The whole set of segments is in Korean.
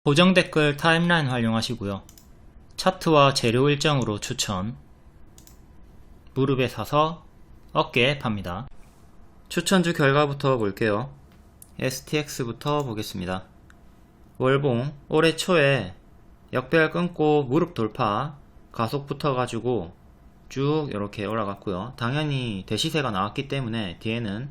고정 댓글 타임라인 활용하시고요. 차트와 재료 일정으로 추천. 무릎에 사서 어깨에 팝니다. 추천주 결과부터 볼게요. STX부터 보겠습니다. 월봉 올해 초에 역배열 끊고 무릎 돌파 가속 붙어가지고 쭉 이렇게 올라갔고요. 당연히 대시세가 나왔기 때문에 뒤에는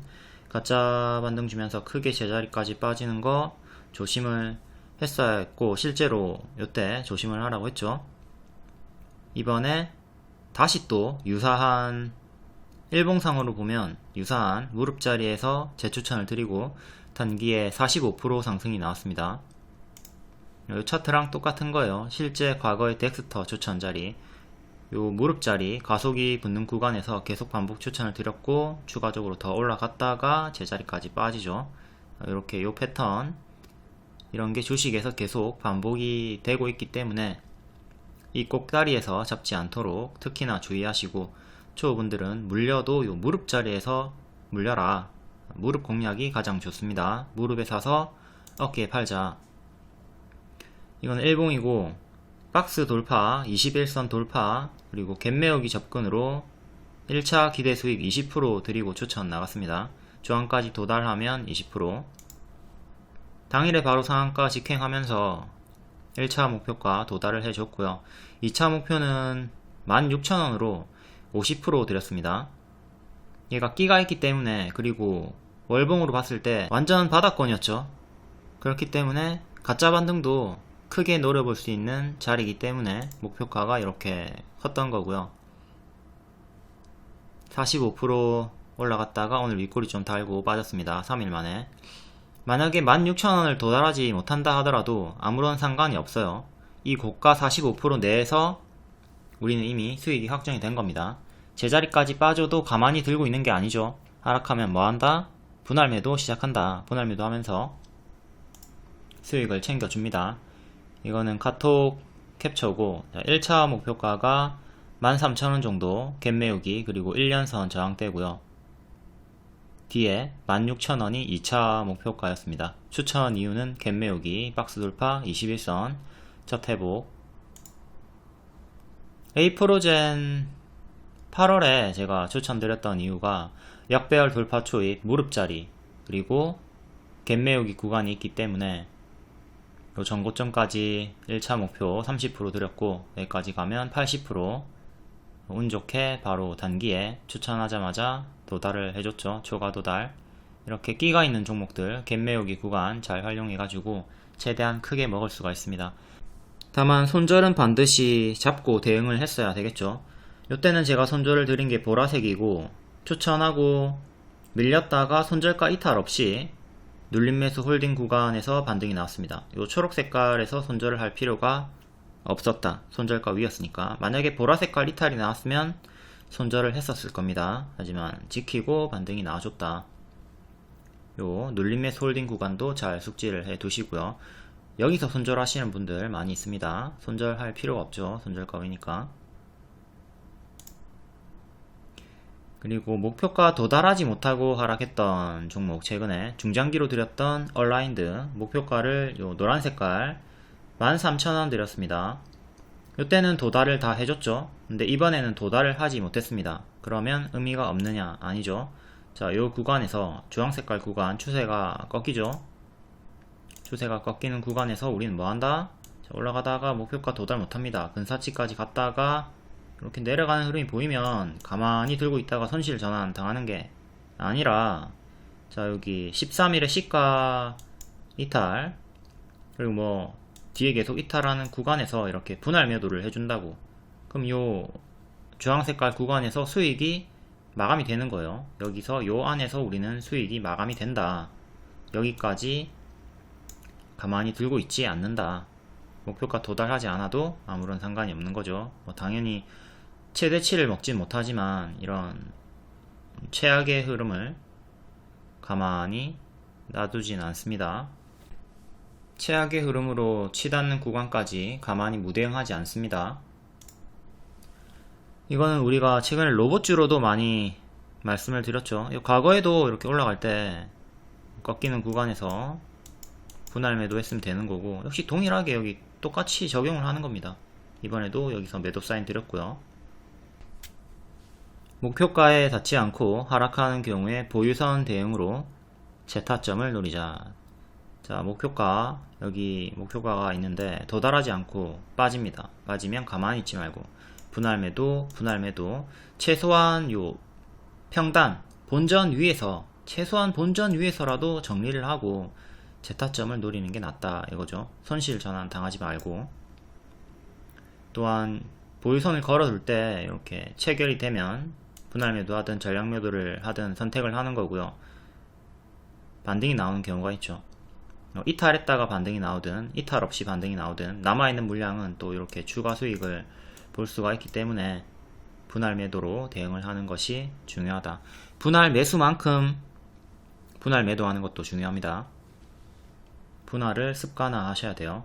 가짜 반등 주면서 크게 제자리까지 빠지는 거 조심을 했어야 했고, 실제로 이때 조심을 하라고 했죠. 이번에 다시 또 유사한, 일봉상으로 보면 유사한 무릎 자리에서 재추천을 드리고 단기에 45% 상승이 나왔습니다. 이 차트랑 똑같은 거예요. 실제 과거의 덱스터 추천 자리, 요 무릎 자리 가속이 붙는 구간에서 계속 반복 추천을 드렸고, 추가적으로 더 올라갔다가 제자리까지 빠지죠. 이렇게 요 패턴, 이런 게 주식에서 계속 반복이 되고 있기 때문에 이 꼭다리에서 잡지 않도록 특히나 주의하시고, 초보분들은 물려도 요 무릎 자리에서 물려라. 무릎 공략이 가장 좋습니다. 무릎에 사서 어깨에 팔자. 이건 일봉이고, 박스 돌파, 21선 돌파, 그리고 갭 메우기 접근으로 1차 기대 수익 20% 드리고 추천 나갔습니다. 저항까지 도달하면 20%. 당일에 바로 상한가 직행하면서 1차 목표가 도달을 해줬고요. 2차 목표는 16,000원으로 50% 드렸습니다. 얘가 끼가 있기 때문에, 그리고 월봉으로 봤을 때 완전 바닥권이었죠. 그렇기 때문에 가짜 반등도 크게 노려볼 수 있는 자리이기 때문에 목표가가 이렇게 컸던 거고요. 45% 올라갔다가 오늘 윗골이 좀 달고 빠졌습니다. 3일 만에. 만약에 16,000원을 도달하지 못한다 하더라도 아무런 상관이 없어요. 이 고가 45% 내에서 우리는 이미 수익이 확정이 된 겁니다. 제자리까지 빠져도 가만히 들고 있는 게 아니죠. 하락하면 뭐한다? 분할매도 시작한다. 분할매도 하면서 수익을 챙겨줍니다. 이거는 카톡 캡처고, 1차 목표가가 13,000원 정도 갭 메우기, 그리고 1년선 저항대고요. 뒤에 16,000원이 2차 목표가였습니다. 추천 이유는 갭 메우기, 박스 돌파, 21선, 첫 회복. 에이프로젠 8월에 제가 추천드렸던 이유가 역배열 돌파 초입, 무릎 자리, 그리고 갭 메우기 구간이 있기 때문에 요 전고점까지 1차 목표 30% 드렸고, 여기까지 가면 80%. 운 좋게 바로 단기에 추천하자마자 도달을 해줬죠. 초과 도달. 이렇게 끼가 있는 종목들 갭 메우기 구간 잘 활용해가지고 최대한 크게 먹을 수가 있습니다. 다만 손절은 반드시 잡고 대응을 했어야 되겠죠. 이때는 제가 손절을 드린 게 보라색이고, 추천하고 밀렸다가 손절가 이탈 없이 눌림 매수 홀딩 구간에서 반등이 나왔습니다. 이 초록 색깔에서 손절을 할 필요가 없었다. 손절가 위였으니까. 만약에 보라색깔 이탈이 나왔으면 손절을 했었을 겁니다. 하지만 지키고 반등이 나와줬다. 요 눌림 매수 홀딩 구간도 잘 숙지를 해 두시고요. 여기서 손절하시는 분들 많이 있습니다. 손절할 필요가 없죠. 손절가 위니까. 그리고 목표가 도달하지 못하고 하락했던 종목, 최근에 중장기로 드렸던 얼라인드 목표가를 요 노란 색깔 13,000원 드렸습니다. 이때는 도달을 다 해줬죠. 근데 이번에는 도달을 하지 못했습니다. 그러면 의미가 없느냐? 아니죠. 자, 요 구간에서 주황색깔 구간 추세가 꺾이죠. 추세가 꺾이는 구간에서 우리는 뭐한다? 올라가다가 목표가 도달 못합니다. 근사치까지 갔다가 이렇게 내려가는 흐름이 보이면 가만히 들고 있다가 손실 전환 당하는 게 아니라, 자, 여기 13일에 시가 이탈, 그리고 뭐 뒤에 계속 이탈하는 구간에서 이렇게 분할 매도를 해준다고, 그럼 요 주황색깔 구간에서 수익이 마감이 되는 거예요. 여기서 요 안에서 우리는 수익이 마감이 된다. 여기까지 가만히 들고 있지 않는다. 목표가 도달하지 않아도 아무런 상관이 없는 거죠. 뭐 당연히 최대치를 먹진 못하지만 이런 최악의 흐름을 가만히 놔두진 않습니다. 최악의 흐름으로 치닫는 구간까지 가만히 무대응하지 않습니다. 이거는 우리가 최근에 로봇주로도 많이 말씀을 드렸죠. 과거에도 이렇게 올라갈 때 꺾이는 구간에서 분할 매도 했으면 되는 거고, 역시 동일하게 여기 똑같이 적용을 하는 겁니다. 이번에도 여기서 매도 사인 드렸고요. 목표가에 닿지 않고 하락하는 경우에 보유선 대응으로 재타점을 노리자. 자, 목표가, 여기 목표가가 있는데 도달하지 않고 빠집니다. 빠지면 가만히 있지 말고 분할 매도, 분할 매도, 최소한 요 평단 본전 위에서, 최소한 본전 위에서라도 정리를 하고 재타점을 노리는 게 낫다 이거죠. 손실 전환 당하지 말고. 또한 보유선을 걸어둘 때 이렇게 체결이 되면 분할 매도 하든 전량 매도를 하든 선택을 하는 거고요. 반등이 나오는 경우가 있죠. 이탈했다가 반등이 나오든 이탈 없이 반등이 나오든 남아있는 물량은 또 이렇게 추가 수익을 볼 수가 있기 때문에 분할 매도로 대응을 하는 것이 중요하다. 분할 매수만큼 분할 매도하는 것도 중요합니다. 분할을 습관화 하셔야 돼요.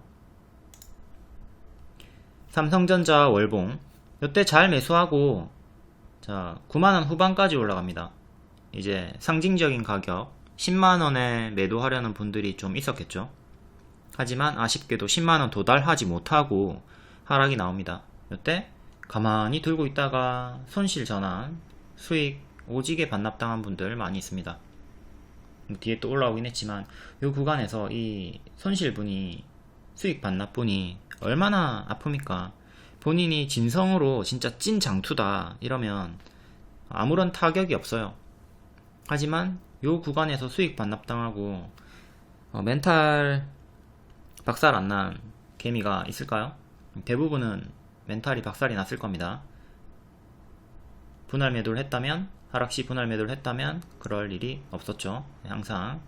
삼성전자 월봉, 이때 잘 매수하고, 자, 9만원 후반까지 올라갑니다. 이제 상징적인 가격 10만원에 매도하려는 분들이 좀 있었겠죠. 하지만 아쉽게도 10만원 도달하지 못하고 하락이 나옵니다. 이때 가만히 들고 있다가 손실 전환, 수익 오지게 반납당한 분들 많이 있습니다. 뒤에 또 올라오긴 했지만 이 구간에서 이 손실분이, 수익 반납분이 얼마나 아픕니까? 본인이 진성으로 진짜 찐 장투다 이러면 아무런 타격이 없어요. 하지만 이 구간에서 수익 반납당하고 멘탈 박살 안 난 개미가 있을까요? 대부분은 멘탈이 박살이 났을 겁니다. 분할 매도를 했다면, 하락시 분할 매도를 했다면 그럴 일이 없었죠. 항상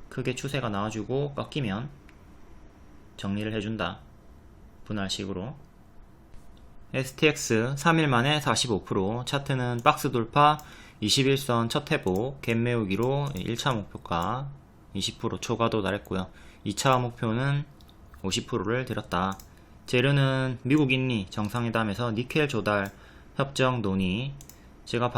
크게 추세가 나와주고 꺾이면 정리를 해준다. 분할식으로. STX 3일 만에 45%, 차트는 박스 돌파, 21선 첫 회복, 갭 메우기로 1차 목표가 20% 초과 도달했고요. 2차 목표는 50%를 들었다. 재료는 미국 인리 정상회담에서 니켈 조달 협정 논의, 제가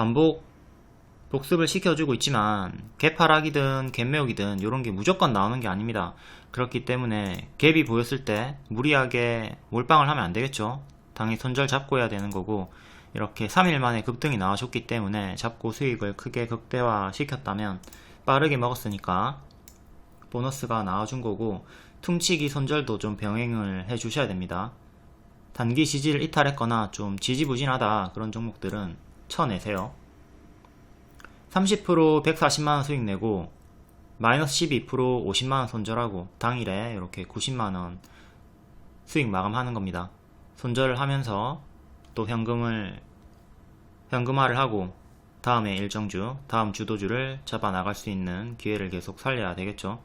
복습을 시켜주고 있지만 갭 하락이든 갭 메우기든 이런 게 무조건 나오는 게 아닙니다. 그렇기 때문에 갭이 보였을 때 무리하게 몰빵을 하면 안 되겠죠. 당연히 손절 잡고 해야 되는 거고, 이렇게 3일 만에 급등이 나와줬기 때문에 잡고 수익을 크게 극대화 시켰다면 빠르게 먹었으니까 보너스가 나와준 거고, 퉁치기 손절도 좀 병행을 해 주셔야 됩니다. 단기 지지를 이탈했거나 좀 지지부진하다 그런 종목들은 쳐내세요. 30% 140만원 수익 내고 마이너스 12% 50만원 손절하고 당일에 이렇게 90만원 수익 마감하는 겁니다. 손절을 하면서 또 현금화를 하고 다음에 일정주, 다음 주도주를 잡아 나갈 수 있는 기회를 계속 살려야 되겠죠.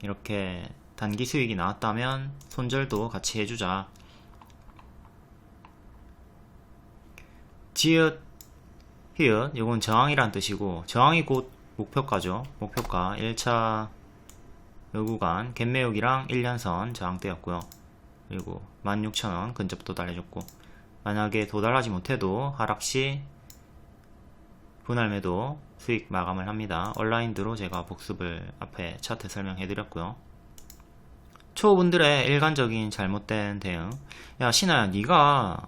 이렇게 단기 수익이 나왔다면 손절도 같이 해주자. 지읒, 히읗, 이건 저항이란 뜻이고, 저항이 곧 목표가죠. 목표가 1차 요 구간 갭 메우기랑 1년선 저항대였고요. 그리고 16,000원 근접 도달해줬고, 만약에 도달하지 못해도 하락시 분할 매도 수익 마감을 합니다. 얼라인드로 제가 복습을 앞에 차트 설명해드렸고요. 초보분들의 일관적인 잘못된 대응. 야 신아야, 니가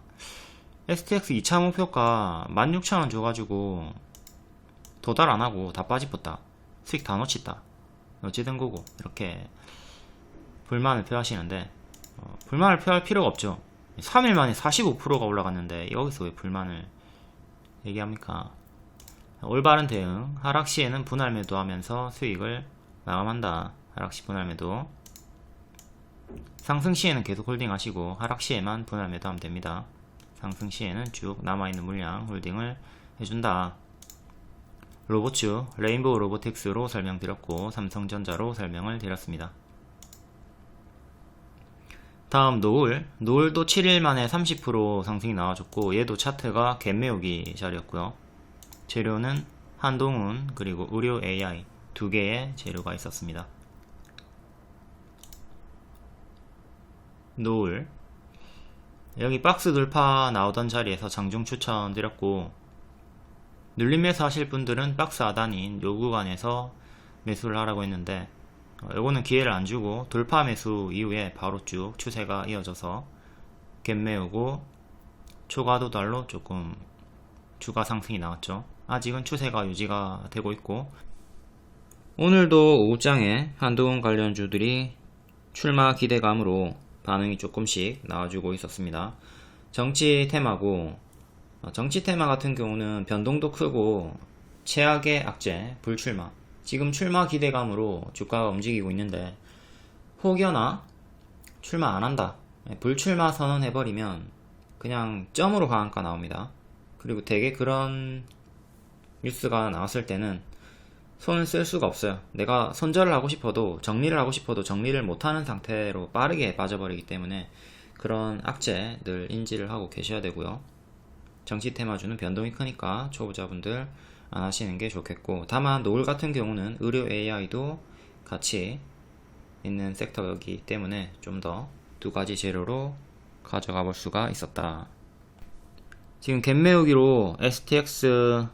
STX 2차 목표가 16,000원 줘가지고 도달 안하고 다 빠집었다, 수익 다 놓쳤다, 어찌된 거고, 이렇게 불만을 표하시는데 불만을 표할 필요가 없죠. 3일 만에 45%가 올라갔는데 여기서 왜 불만을 얘기합니까? 올바른 대응, 하락시에는 분할 매도하면서 수익을 마감한다. 하락시 분할 매도, 상승시에는 계속 홀딩하시고 하락시에만 분할 매도하면 됩니다. 상승시에는 쭉 남아있는 물량 홀딩을 해준다. 로보츠, 레인보우 로보틱스로 설명드렸고 삼성전자로 설명을 드렸습니다. 다음 노을도 7일 만에 30% 상승이 나와줬고, 얘도 차트가 갭 메우기 자리였고요. 재료는 한동훈 그리고 의료 AI 두 개의 재료가 있었습니다. 노을, 여기 박스 돌파 나오던 자리에서 장중 추천 드렸고, 눌림 매수 하실 분들은 박스 하단인 요 구간에서 매수를 하라고 했는데 요거는 기회를 안 주고 돌파 매수 이후에 바로 쭉 추세가 이어져서 갭 메우고 초과 도달로 조금 추가 상승이 나왔죠. 아직은 추세가 유지가 되고 있고, 오늘도 오후장에 한동훈 관련주들이 출마 기대감으로 반응이 조금씩 나와주고 있었습니다. 정치 테마고, 정치 테마 같은 경우는 변동도 크고 최악의 악재 불출마, 지금 출마 기대감으로 주가가 움직이고 있는데, 혹여나 출마 안한다, 불출마 선언해버리면 그냥 점으로 하한가 나옵니다. 그리고 되게 그런 뉴스가 나왔을 때는 손을 쓸 수가 없어요. 내가 손절을 하고 싶어도, 정리를 하고 싶어도 정리를 못하는 상태로 빠르게 빠져버리기 때문에 그런 악재 늘 인지를 하고 계셔야 되고요. 정치 테마주는 변동이 크니까 초보자분들 안 하시는 게 좋겠고, 다만 노을 같은 경우는 의료 AI도 같이 있는 섹터이기 때문에 좀 더 두 가지 재료로 가져가 볼 수가 있었다. 지금 갭 메우기로 STX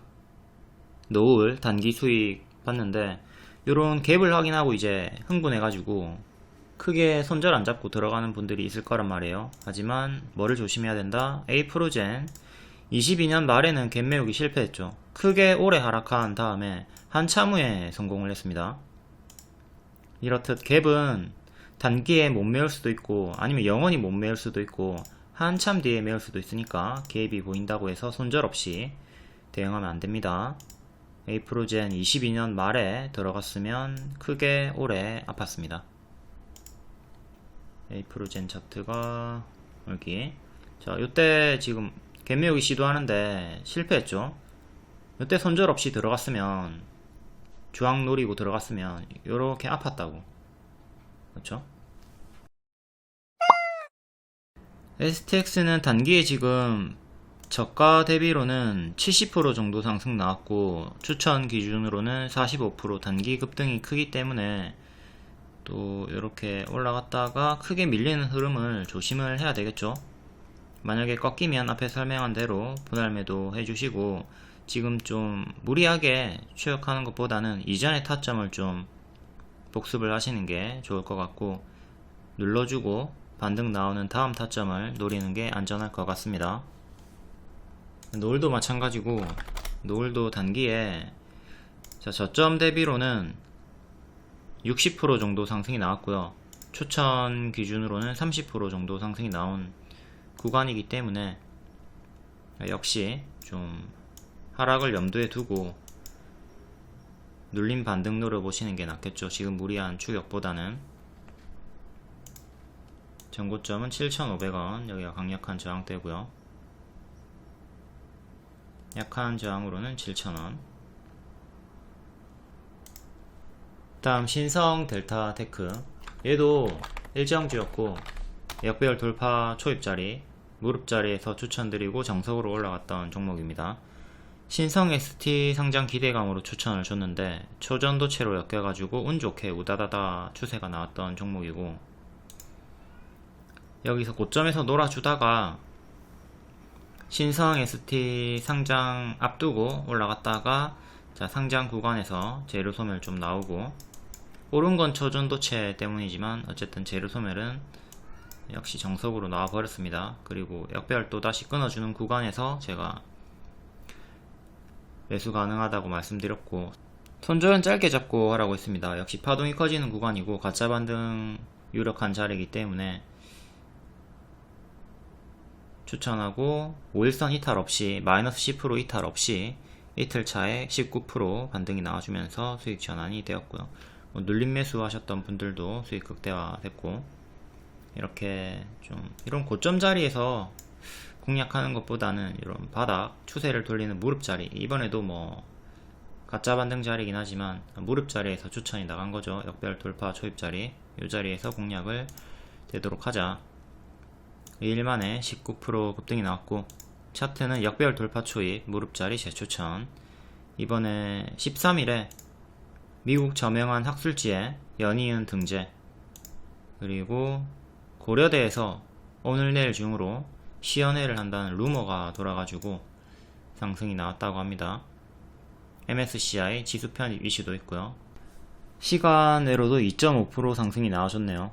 노을 단기 수익 봤는데, 요런 갭을 확인하고 이제 흥분해가지고 크게 손절 안 잡고 들어가는 분들이 있을 거란 말이에요. 하지만 뭐를 조심해야 된다? 에이프로젠 22년 말에는 갭 메우기 실패했죠. 크게 오래 하락한 다음에 한참 후에 성공을 했습니다. 이렇듯 갭은 단기에 못 메울 수도 있고, 아니면 영원히 못 메울 수도 있고, 한참 뒤에 메울 수도 있으니까 갭이 보인다고 해서 손절 없이 대응하면 안 됩니다. 에이프로젠 22년 말에 들어갔으면 크게 오래 아팠습니다. 에이프로젠 차트가 여기. 자, 요때 지금 갭 메우기 시도하는데 실패했죠. 요때 손절 없이 들어갔으면, 주황 노리고 들어갔으면 요렇게 아팠다고. 그렇죠? STX는 단기에 지금 저가 대비로는 70% 정도 상승 나왔고, 추천 기준으로는 45% 단기 급등이 크기 때문에 또 이렇게 올라갔다가 크게 밀리는 흐름을 조심을 해야 되겠죠. 만약에 꺾이면 앞에 설명한 대로 분할 매도 해주시고, 지금 좀 무리하게 추격하는 것보다는 이전의 타점을 좀 복습을 하시는 게 좋을 것 같고, 눌러주고 반등 나오는 다음 타점을 노리는 게 안전할 것 같습니다. 노을도 마찬가지고, 노을도 단기에 저점 대비로는 60% 정도 상승이 나왔고요. 추천 기준으로는 30% 정도 상승이 나온 구간이기 때문에 역시 좀 하락을 염두에 두고 눌림 반등 노려보시는 게 낫겠죠. 지금 무리한 추격보다는. 전고점은 7,500원, 여기가 강력한 저항대고요. 약한 저항으로는 7,000원. 다음 신성 델타 테크, 얘도 일정주였고 역배열 돌파 초입자리, 무릎자리에서 추천드리고 정석으로 올라갔던 종목입니다. 신성 ST 상장 기대감으로 추천을 줬는데 초전도체로 엮여가지고 운좋게 우다다다 추세가 나왔던 종목이고, 여기서 고점에서 놀아주다가 신성 ST 상장 앞두고 올라갔다가, 자, 상장 구간에서 재료 소멸 좀 나오고, 오른 건 초전도체 때문이지만 어쨌든 재료 소멸은 역시 정석으로 나와 버렸습니다. 그리고 역배열 또 다시 끊어주는 구간에서 제가 매수 가능하다고 말씀드렸고, 손절은 짧게 잡고 하라고 했습니다. 역시 파동이 커지는 구간이고 가짜 반등 유력한 자리이기 때문에 추천하고, 5일선 이탈 없이 마이너스 10% 이탈 없이 이틀 차에 19% 반등이 나와주면서 수익 전환이 되었고요. 눌림 매수 하셨던 분들도 수익 극대화 됐고, 이렇게 좀 이런 고점 자리에서 공략하는 것보다는 이런 바닥 추세를 돌리는 무릎 자리, 이번에도 뭐 가짜 반등 자리이긴 하지만 무릎 자리에서 추천이 나간 거죠. 역별 돌파 초입 자리, 이 자리에서 공략을 되도록 하자. 2일 만에 19% 급등이 나왔고, 차트는 역배열 돌파 초입 무릎자리 재추천. 이번에 13일에 미국 저명한 학술지에 연이은 등재, 그리고 고려대에서 오늘 내일 중으로 시연회를 한다는 루머가 돌아가지고 상승이 나왔다고 합니다. MSCI 지수 편입 이슈도 있고요. 시간외로도 2.5% 상승이 나와줬네요.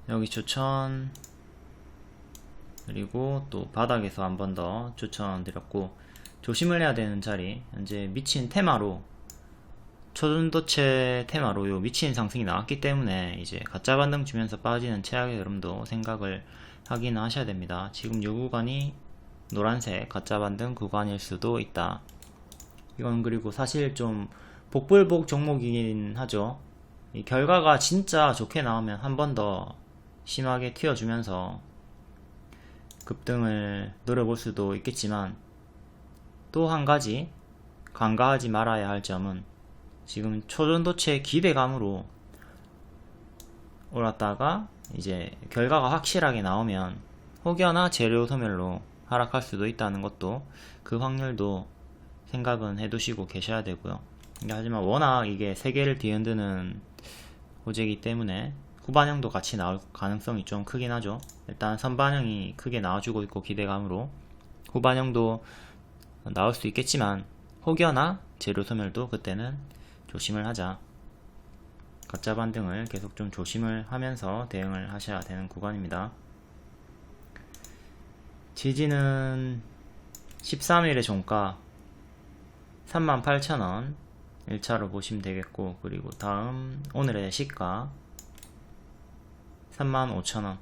여기 추천, 그리고 또 바닥에서 한 번 더 추천드렸고, 조심을 해야 되는 자리, 현재 미친 테마로, 초전도체 테마로 요 미친 상승이 나왔기 때문에 이제 가짜 반등 주면서 빠지는 최악의 흐름도 생각을 하긴 하셔야 됩니다. 지금 요 구간이 노란색 가짜 반등 구간일 수도 있다. 이건 그리고 사실 좀 복불복 종목이긴 하죠. 이 결과가 진짜 좋게 나오면 한 번 더 심하게 튀어주면서 급등을 노려볼 수도 있겠지만, 또 한 가지 간과하지 말아야 할 점은 지금 초전도체 기대감으로 올랐다가 이제 결과가 확실하게 나오면 혹여나 재료 소멸로 하락할 수도 있다는 것도, 그 확률도 생각은 해두시고 계셔야 되고요. 하지만 워낙 이게 세계를 뒤흔드는 호재이기 때문에 후반형도 같이 나올 가능성이 좀 크긴 하죠. 일단 선반형이 크게 나와주고 있고 기대감으로 후반형도 나올 수 있겠지만, 혹여나 재료 소멸도 그때는 조심을 하자. 가짜 반등을 계속 좀 조심을 하면서 대응을 하셔야 되는 구간입니다. 지지는 13일의 종가 38,000원 1차로 보시면 되겠고, 그리고 다음 오늘의 시가 35,000원,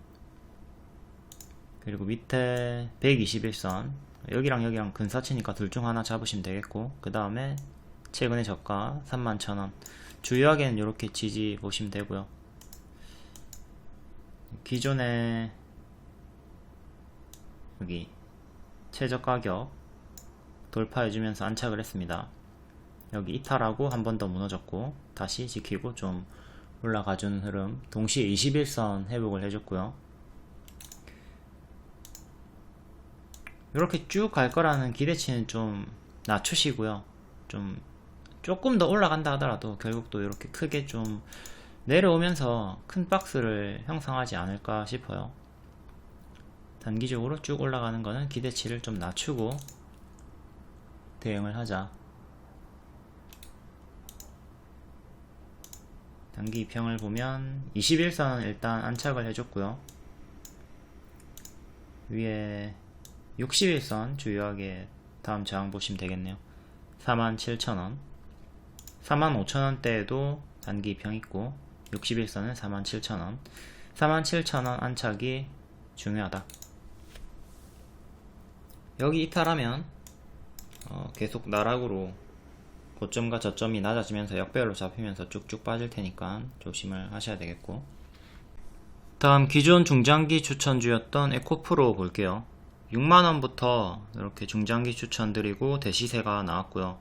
그리고 밑에 121선, 여기랑 여기랑 근사치니까 둘 중 하나 잡으시면 되겠고, 그 다음에 최근의 저가 31,000원, 주요하게는 이렇게 지지 보시면 되고요. 기존에 여기 최저 가격 돌파해주면서 안착을 했습니다. 여기 이탈하고 한 번 더 무너졌고 다시 지키고 좀 올라가주는 흐름, 동시에 21선 회복을 해줬고요. 이렇게 쭉 갈 거라는 기대치는 좀 낮추시고요. 조금 더 올라간다 하더라도 결국 또 이렇게 크게 좀 내려오면서 큰 박스를 형성하지 않을까 싶어요. 단기적으로 쭉 올라가는 거는 기대치를 좀 낮추고 대응을 하자. 단기 평을 보면 21선은 일단 안착을 해줬고요. 위에 61선 주요하게 다음 저항 보시면 되겠네요. 47,000원, 45,000원대에도 단기 평 있고 61선은 47,000원, 47,000원 안착이 중요하다. 여기 이탈하면 계속 나락으로 고점과 저점이 낮아지면서 역배열로 잡히면서 쭉쭉 빠질 테니까 조심을 하셔야 되겠고, 다음 기존 중장기 추천주였던 에코프로 볼게요. 6만원부터 이렇게 중장기 추천드리고 대시세가 나왔고요.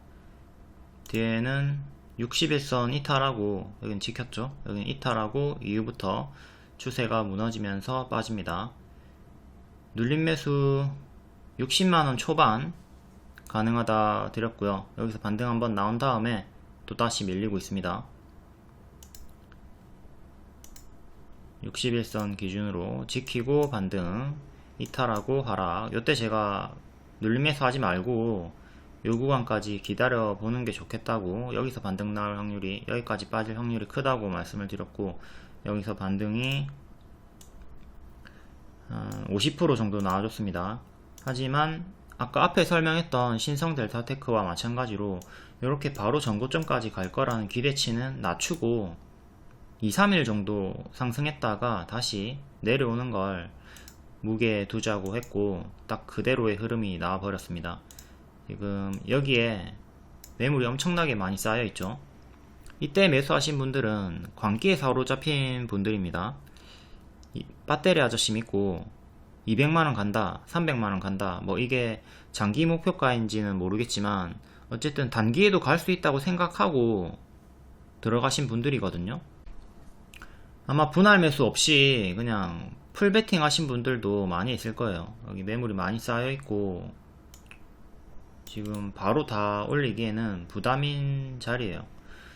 뒤에는 61선 이탈하고, 여긴 지켰죠. 여긴 이탈하고 이후부터 추세가 무너지면서 빠집니다. 눌림 매수 60만원 초반 가능하다 드렸고요. 여기서 반등 한번 나온 다음에 또다시 밀리고 있습니다. 61선 기준으로 지키고 반등, 이탈하고 하락. 요때 제가 눌림 매수 하지 말고 요 구간까지 기다려 보는 게 좋겠다고, 여기서 반등 나올 확률이, 여기까지 빠질 확률이 크다고 말씀을 드렸고, 여기서 반등이 50% 정도 나와줬습니다. 하지만 아까 앞에 설명했던 신성 델타테크와 마찬가지로 이렇게 바로 전고점까지 갈 거라는 기대치는 낮추고 2-3일 정도 상승했다가 다시 내려오는 걸 무게 두자고 했고, 딱 그대로의 흐름이 나와 버렸습니다. 지금 여기에 매물이 엄청나게 많이 쌓여 있죠. 이때 매수하신 분들은 광기에 사로잡힌 분들입니다. 배터리 아저씨 믿고 200만원 간다, 300만원 간다, 뭐 이게 장기 목표가인지는 모르겠지만 어쨌든 단기에도 갈 수 있다고 생각하고 들어가신 분들이거든요. 아마 분할 매수 없이 그냥 풀베팅 하신 분들도 많이 있을 거예요. 여기 매물이 많이 쌓여 있고 지금 바로 다 올리기에는 부담인 자리예요.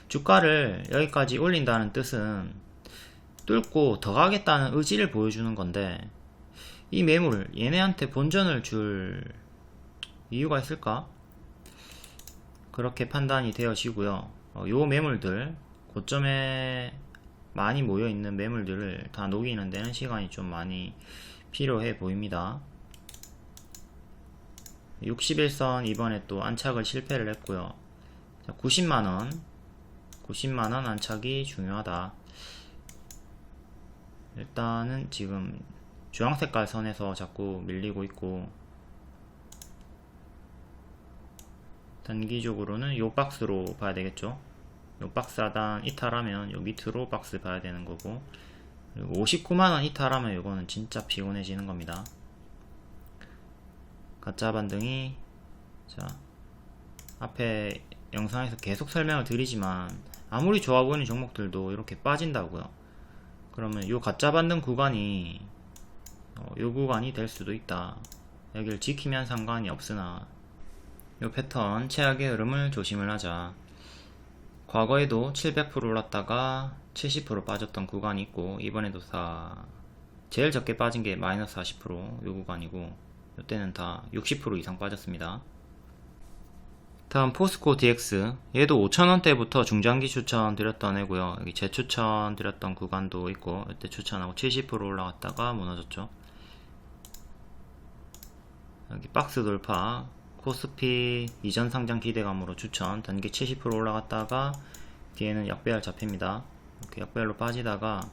주가를 여기까지 올린다는 뜻은 뚫고 더 가겠다는 의지를 보여주는 건데, 이 매물 얘네한테 본전을 줄 이유가 있을까? 그렇게 판단이 되어지고요. 요 매물들, 고점에 많이 모여있는 매물들을 다 녹이는 데는 시간이 좀 많이 필요해 보입니다. 61선 이번에 또 안착을 실패를 했고요. 90만원 안착이 중요하다. 일단은 지금 주황색깔 선에서 자꾸 밀리고 있고, 단기적으로는 요 박스로 봐야 되겠죠. 요 박스 하단 이탈하면 요 밑으로 박스 봐야 되는 거고, 그리고 59만원 이탈하면 요거는 진짜 피곤해지는 겁니다. 가짜 반등이, 자, 앞에 영상에서 계속 설명을 드리지만 아무리 좋아 보이는 종목들도 이렇게 빠진다고요. 그러면 요 가짜 반등 구간이 요 구간이 될 수도 있다. 여기를 지키면 상관이 없으나 요 패턴 최악의 흐름을 조심을 하자. 과거에도 700% 올랐다가 70% 빠졌던 구간이 있고, 이번에도 다 제일 적게 빠진 게 마이너스 40% 요 구간이고, 이때는 다 60% 이상 빠졌습니다. 다음 포스코 DX, 얘도 5,000원대부터 중장기 추천 드렸던 애고요. 여기 재추천 드렸던 구간도 있고, 이때 추천하고 70% 올라갔다가 무너졌죠. 여기 박스 돌파, 코스피 이전 상장 기대감으로 추천, 단기 70% 올라갔다가 뒤에는 약배열 잡힙니다. 이렇게 약배열로 빠지다가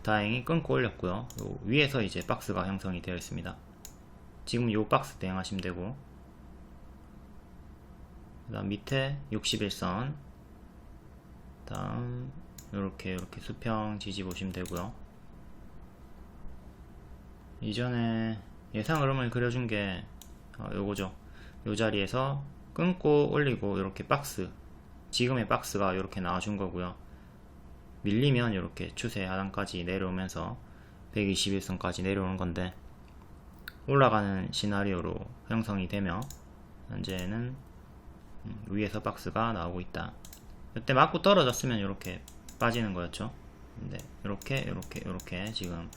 다행히 끊고 올렸고요. 요 위에서 이제 박스가 형성이 되어 있습니다. 지금 요 박스 대응하시면 되고, 그 다음 밑에 61선, 다음 이렇게 수평 지지 보시면 되고요. 이전에 예상 흐름을 그려준 게 요거죠. 요 자리에서 끊고 올리고 이렇게 박스, 지금의 박스가 이렇게 나와준 거고요. 밀리면 이렇게 추세 하단까지 내려오면서 121선까지 내려오는 건데, 올라가는 시나리오로 형성이 되며 현재는 위에서 박스가 나오고 있다. 이때 맞고 떨어졌으면 이렇게 빠지는 거였죠. 근데 이렇게 지금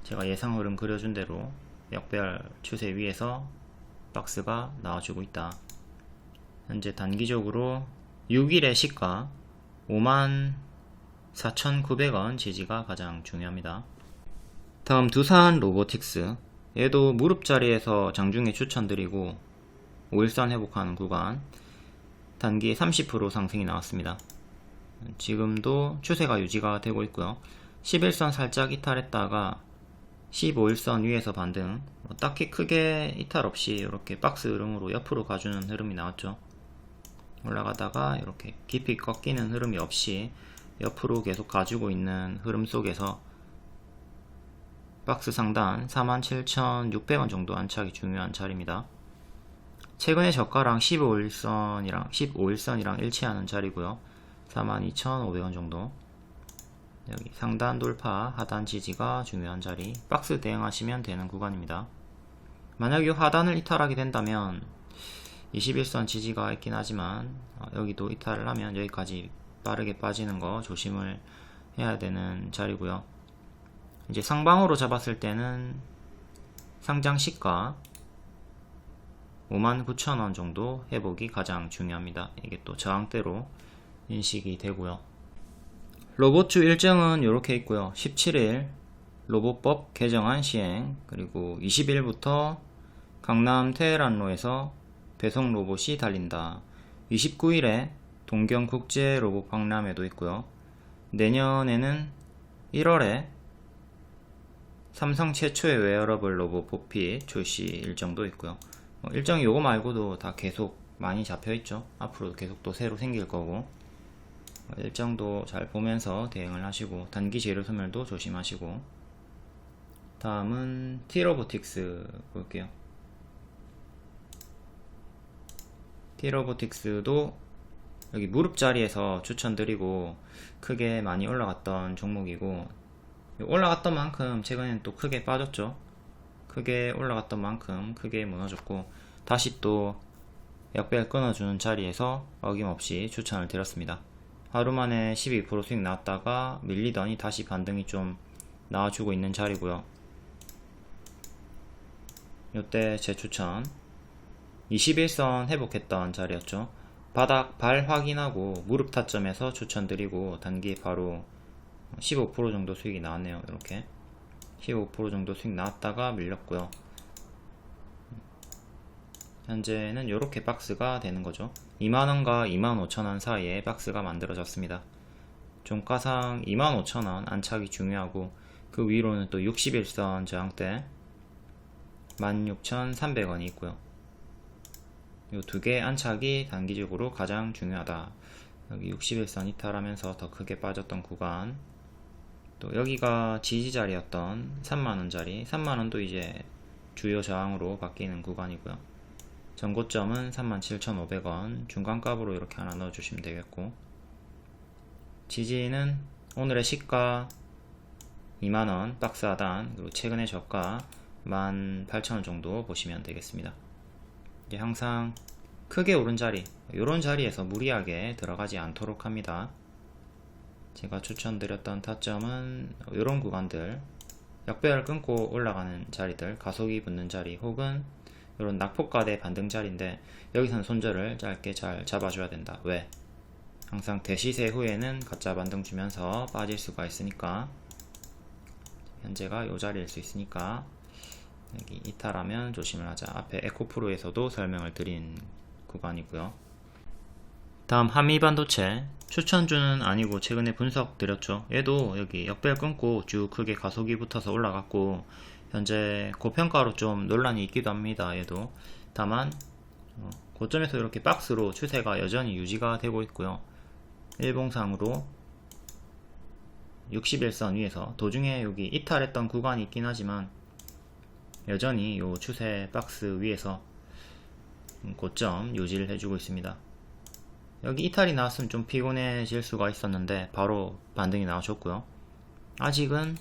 제가 예상 흐름 그려준 대로 역배열 추세 위에서 박스가 나와주고 있다. 현재 단기적으로 6일의 시가 54,900원 지지가 가장 중요합니다. 다음 두산 로보틱스, 얘도 무릎 자리에서 장중에 추천드리고 5일선 회복하는 구간, 단기에 30% 상승이 나왔습니다. 지금도 추세가 유지가 되고 있고요. 11선 살짝 이탈했다가 15일선 위에서 반등, 딱히 크게 이탈 없이 이렇게 박스 흐름으로 옆으로 가주는 흐름이 나왔죠. 올라가다가 이렇게 깊이 꺾이는 흐름이 없이 옆으로 계속 가지고 있는 흐름 속에서 박스 상단 47,600원 정도 안착이 중요한 자리입니다. 최근에 저가랑 15일선이랑 일치하는 자리고요. 42,500원 정도. 여기 상단 돌파, 하단 지지가 중요한 자리, 박스 대응하시면 되는 구간입니다. 만약 이 하단을 이탈하게 된다면 21선 지지가 있긴 하지만 여기도 이탈을 하면 여기까지 빠르게 빠지는 거 조심을 해야 되는 자리고요. 이제 상방으로 잡았을 때는 상장 시가 59,000원 정도 회복이 가장 중요합니다. 이게 또 저항대로 인식이 되고요. 로봇주 일정은 이렇게 있고요. 17일 로봇법 개정안 시행, 그리고 20일부터 강남 테헤란로에서 배송 로봇이 달린다. 29일에 동경국제 로봇 박람회도 있고요. 내년에는 1월에 삼성 최초의 웨어러블 로봇 포핏 출시 일정도 있고요. 일정이 요거 말고도 다 계속 많이 잡혀있죠. 앞으로 계속 또 새로 생길 거고, 일정도 잘 보면서 대응을 하시고 단기 재료 소멸도 조심하시고. 다음은 T로보틱스 볼게요. T로보틱스도 여기 무릎 자리에서 추천드리고 크게 많이 올라갔던 종목이고, 올라갔던 만큼 최근에는 또 크게 빠졌죠. 크게 올라갔던 만큼 크게 무너졌고, 다시 또 약배를 끊어주는 자리에서 어김없이 추천을 드렸습니다. 하루 만에 12% 수익 나왔다가 밀리더니 다시 반등이 좀 나와주고 있는 자리고요. 이때 제 추천 21선 회복했던 자리였죠. 바닥 발 확인하고 무릎 타점에서 추천드리고 단기 바로 15% 정도 수익이 나왔네요. 이렇게 15% 정도 수익 나왔다가 밀렸고요. 현재는 이렇게 박스가 되는 거죠. 2만원과 25,000원 사이에 박스가 만들어졌습니다. 종가상 25,000원 안착이 중요하고 그 위로는 또 60일선 저항대 16,300원이 있고요. 이 두 개 안착이 단기적으로 가장 중요하다. 여기 60일선 이탈하면서 더 크게 빠졌던 구간, 또 여기가 지지자리였던 3만원짜리, 3만원도 이제 주요 저항으로 바뀌는 구간이고요. 전고점은 37,500원, 중간값으로 이렇게 하나 넣어주시면 되겠고, 지지는 오늘의 시가 2만원 박스 하단, 그리고 최근의 저가 18,000원 정도 보시면 되겠습니다. 이제 항상 크게 오른 자리, 이런 자리에서 무리하게 들어가지 않도록 합니다. 제가 추천드렸던 타점은 이런 구간들, 역배열 끊고 올라가는 자리들, 가속이 붙는 자리, 혹은 이런 낙폭과대 반등 자리인데 여기선 손절을 짧게 잘 잡아줘야 된다. 왜? 항상 대시세 후에는 가짜 반등 주면서 빠질 수가 있으니까, 현재가 이 자리일 수 있으니까 여기 이탈하면 조심을 하자. 앞에 에코프로에서도 설명을 드린 구간이고요. 다음 한미반도체, 추천주는 아니고 최근에 분석 드렸죠. 얘도 여기 역배열 끊고 쭉 크게 가속이 붙어서 올라갔고 현재 고평가로 좀 논란이 있기도 합니다. 얘도 다만 고점에서 이렇게 박스로 추세가 여전히 유지가 되고 있고요. 일봉상으로 61선 위에서 도중에 여기 이탈했던 구간이 있긴 하지만 여전히 요 추세 박스 위에서 고점 유지를 해주고 있습니다. 여기 이탈이 나왔으면 좀 피곤해질 수가 있었는데 바로 반등이 나와줬고요. 아직은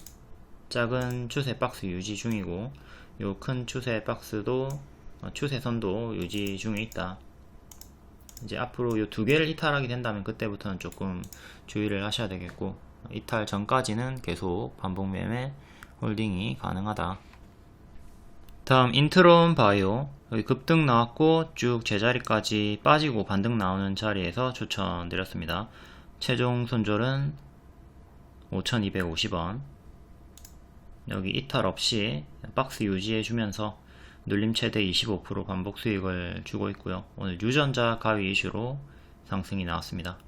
작은 추세 박스 유지 중이고 요 큰 추세 박스도 추세선도 유지 중에 있다. 이제 앞으로 요 두 개를 이탈하게 된다면 그때부터는 조금 주의를 하셔야 되겠고, 이탈 전까지는 계속 반복 매매 홀딩이 가능하다. 다음 인트론 바이오, 여기 급등 나왔고 쭉 제자리까지 빠지고 반등 나오는 자리에서 추천드렸습니다. 최종 손절은 5,250원. 여기 이탈 없이 박스 유지해 주면서 눌림 최대 25% 반복 수익을 주고 있고요. 오늘 유전자 가위 이슈로 상승이 나왔습니다.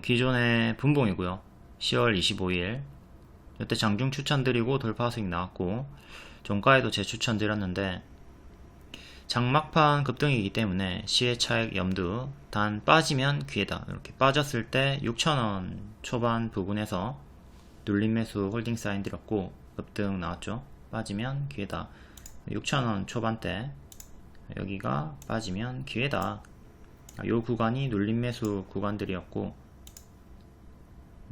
기존의 분봉이고요. 10월 25일 이때 장중 추천드리고 돌파 수익 나왔고, 종가에도 재추천 드렸는데 장막판 급등이기 때문에 시의 차익 염두, 단 빠지면 기회다. 이렇게 빠졌을 때 6,000원 초반 부근에서 눌림 매수 홀딩 사인 드렸고 급등 나왔죠. 빠지면 기회다. 6,000원 초반대 여기가 빠지면 기회다. 요 구간이 눌림 매수 구간들이었고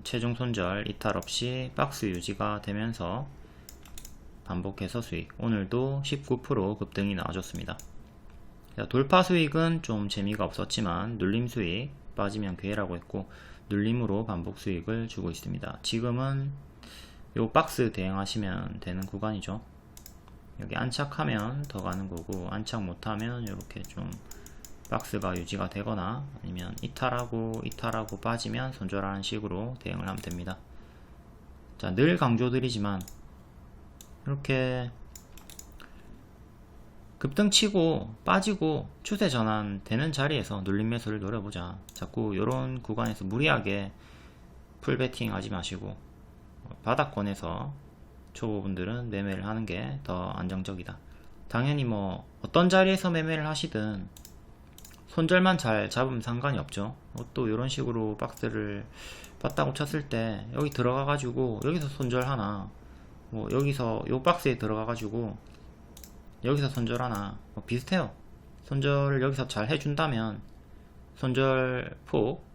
최종 손절 이탈 없이 박스 유지가 되면서 반복해서 수익, 오늘도 19% 급등이 나와줬습니다. 돌파 수익은 좀 재미가 없었지만 눌림 수익, 빠지면 기회라고 했고 눌림으로 반복 수익을 주고 있습니다. 지금은 요 박스 대응하시면 되는 구간이죠. 여기 안착하면 더 가는 거고, 안착 못하면 이렇게 좀 박스가 유지가 되거나 아니면 이탈하고 빠지면 손절하는 식으로 대응을 하면 됩니다. 자, 늘 강조드리지만 이렇게 급등 치고 빠지고 추세 전환 되는 자리에서 눌림 매수를 노려보자. 자꾸 이런 구간에서 무리하게 풀베팅 하지 마시고 바닥권에서 초보분들은 매매를 하는 게 더 안정적이다. 당연히 뭐 어떤 자리에서 매매를 하시든 손절만 잘 잡으면 상관이 없죠. 또 이런 식으로 박스를 봤다고 쳤을 때 여기 들어가 가지고 여기서 손절 하나, 뭐 여기서 요 박스에 들어가 가지고 여기서 손절 하나, 뭐 비슷해요. 손절을 여기서 잘 해준다면 손절 폭,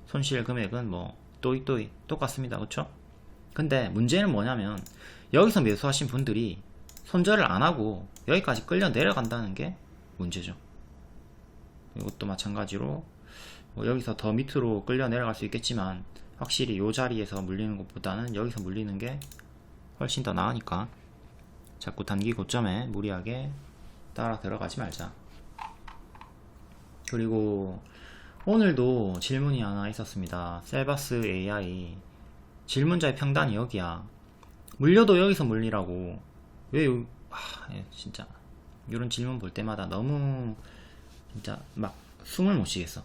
손실 금액은 뭐 또이 똑같습니다. 그쵸? 근데 문제는 뭐냐면 여기서 매수하신 분들이 손절을 안하고 여기까지 끌려 내려간다는 게 문제죠. 이것도 마찬가지로 뭐 여기서 더 밑으로 끌려 내려갈 수 있겠지만 확실히 이 자리에서 물리는 것보다는 여기서 물리는 게 훨씬 더 나으니까 자꾸 단기 고점에 무리하게 따라 들어가지 말자. 그리고 오늘도 질문이 하나 있었습니다. 셀바스 AI 질문자의 평단이 여기야. 물려도 여기서 물리라고. 왜 여기 진짜 이런 질문 볼 때마다 너무 진짜 막 숨을 못 쉬겠어.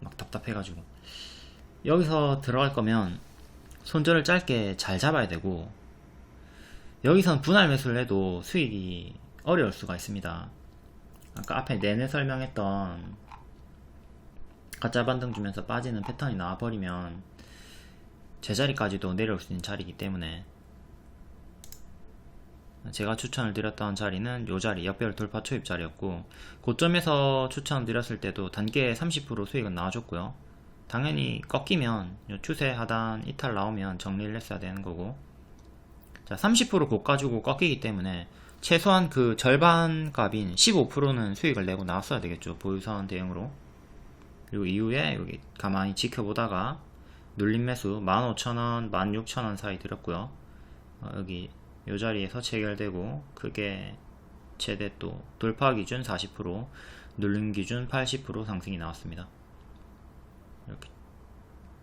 막 답답해가지고. 여기서 들어갈 거면 손절을 짧게 잘 잡아야 되고, 여기선 분할 매수를 해도 수익이 어려울 수가 있습니다. 아까 앞에 내내 설명했던 가짜 반등 주면서 빠지는 패턴이 나와버리면 제자리까지도 내려올 수 있는 자리이기 때문에, 제가 추천을 드렸던 자리는 요 자리, 역별 돌파 초입 자리였고, 고점에서 추천드렸을 때도 단계 30% 수익은 나와줬고요. 당연히 꺾이면 요 추세 하단 이탈 나오면 정리를 했어야 되는 거고, 자, 30% 고가 주고 꺾이기 때문에 최소한 그 절반 값인 15%는 수익을 내고 나왔어야 되겠죠. 보유선 대응으로. 그리고 이후에 여기 가만히 지켜보다가 눌림 매수 15,000원, 16,000원 사이 드렸고요. 여기 요 자리에서 체결되고, 크게 최대 또 돌파 기준 40%, 눌림 기준 80% 상승이 나왔습니다.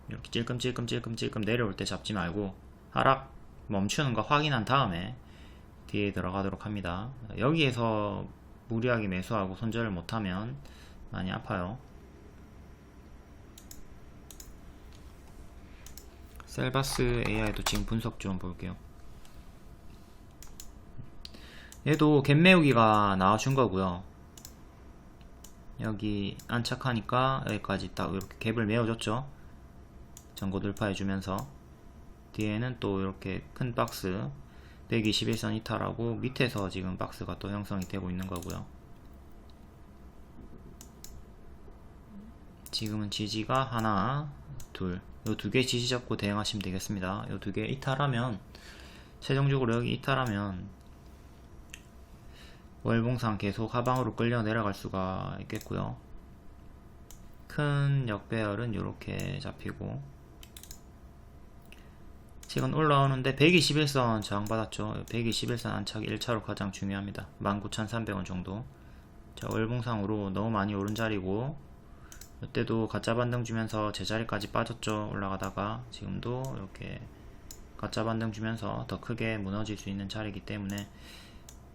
이렇게 찔끔찔끔 내려올 때 잡지 말고 하락 멈추는 거 확인한 다음에 뒤에 들어가도록 합니다. 여기에서 무리하게 매수하고 손절을 못하면 많이 아파요. 셀바스 AI도 지금 분석 좀 볼게요. 얘도 갭 메우기가 나와준 거고요. 여기 안착하니까 여기까지 딱 이렇게 갭을 메워줬죠. 전고 돌파해주면서 뒤에는 또 이렇게 큰 박스 121선 이탈하고 밑에서 지금 박스가 또 형성이 되고 있는 거고요. 지금은 지지가 하나, 둘, 요 두 개 지지 잡고 대응하시면 되겠습니다. 요 두 개 이탈하면, 최종적으로 여기 이탈하면 월봉상 계속 하방으로 끌려 내려갈 수가 있겠고요. 큰 역배열은 이렇게 잡히고, 지금 올라오는데 121선 저항받았죠. 121선 안착이 1차로 가장 중요합니다. 19,300원 정도. 자, 월봉상으로 너무 많이 오른 자리고, 이때도 가짜 반등 주면서 제자리까지 빠졌죠. 올라가다가 지금도 이렇게 가짜 반등 주면서 더 크게 무너질 수 있는 자리이기 때문에,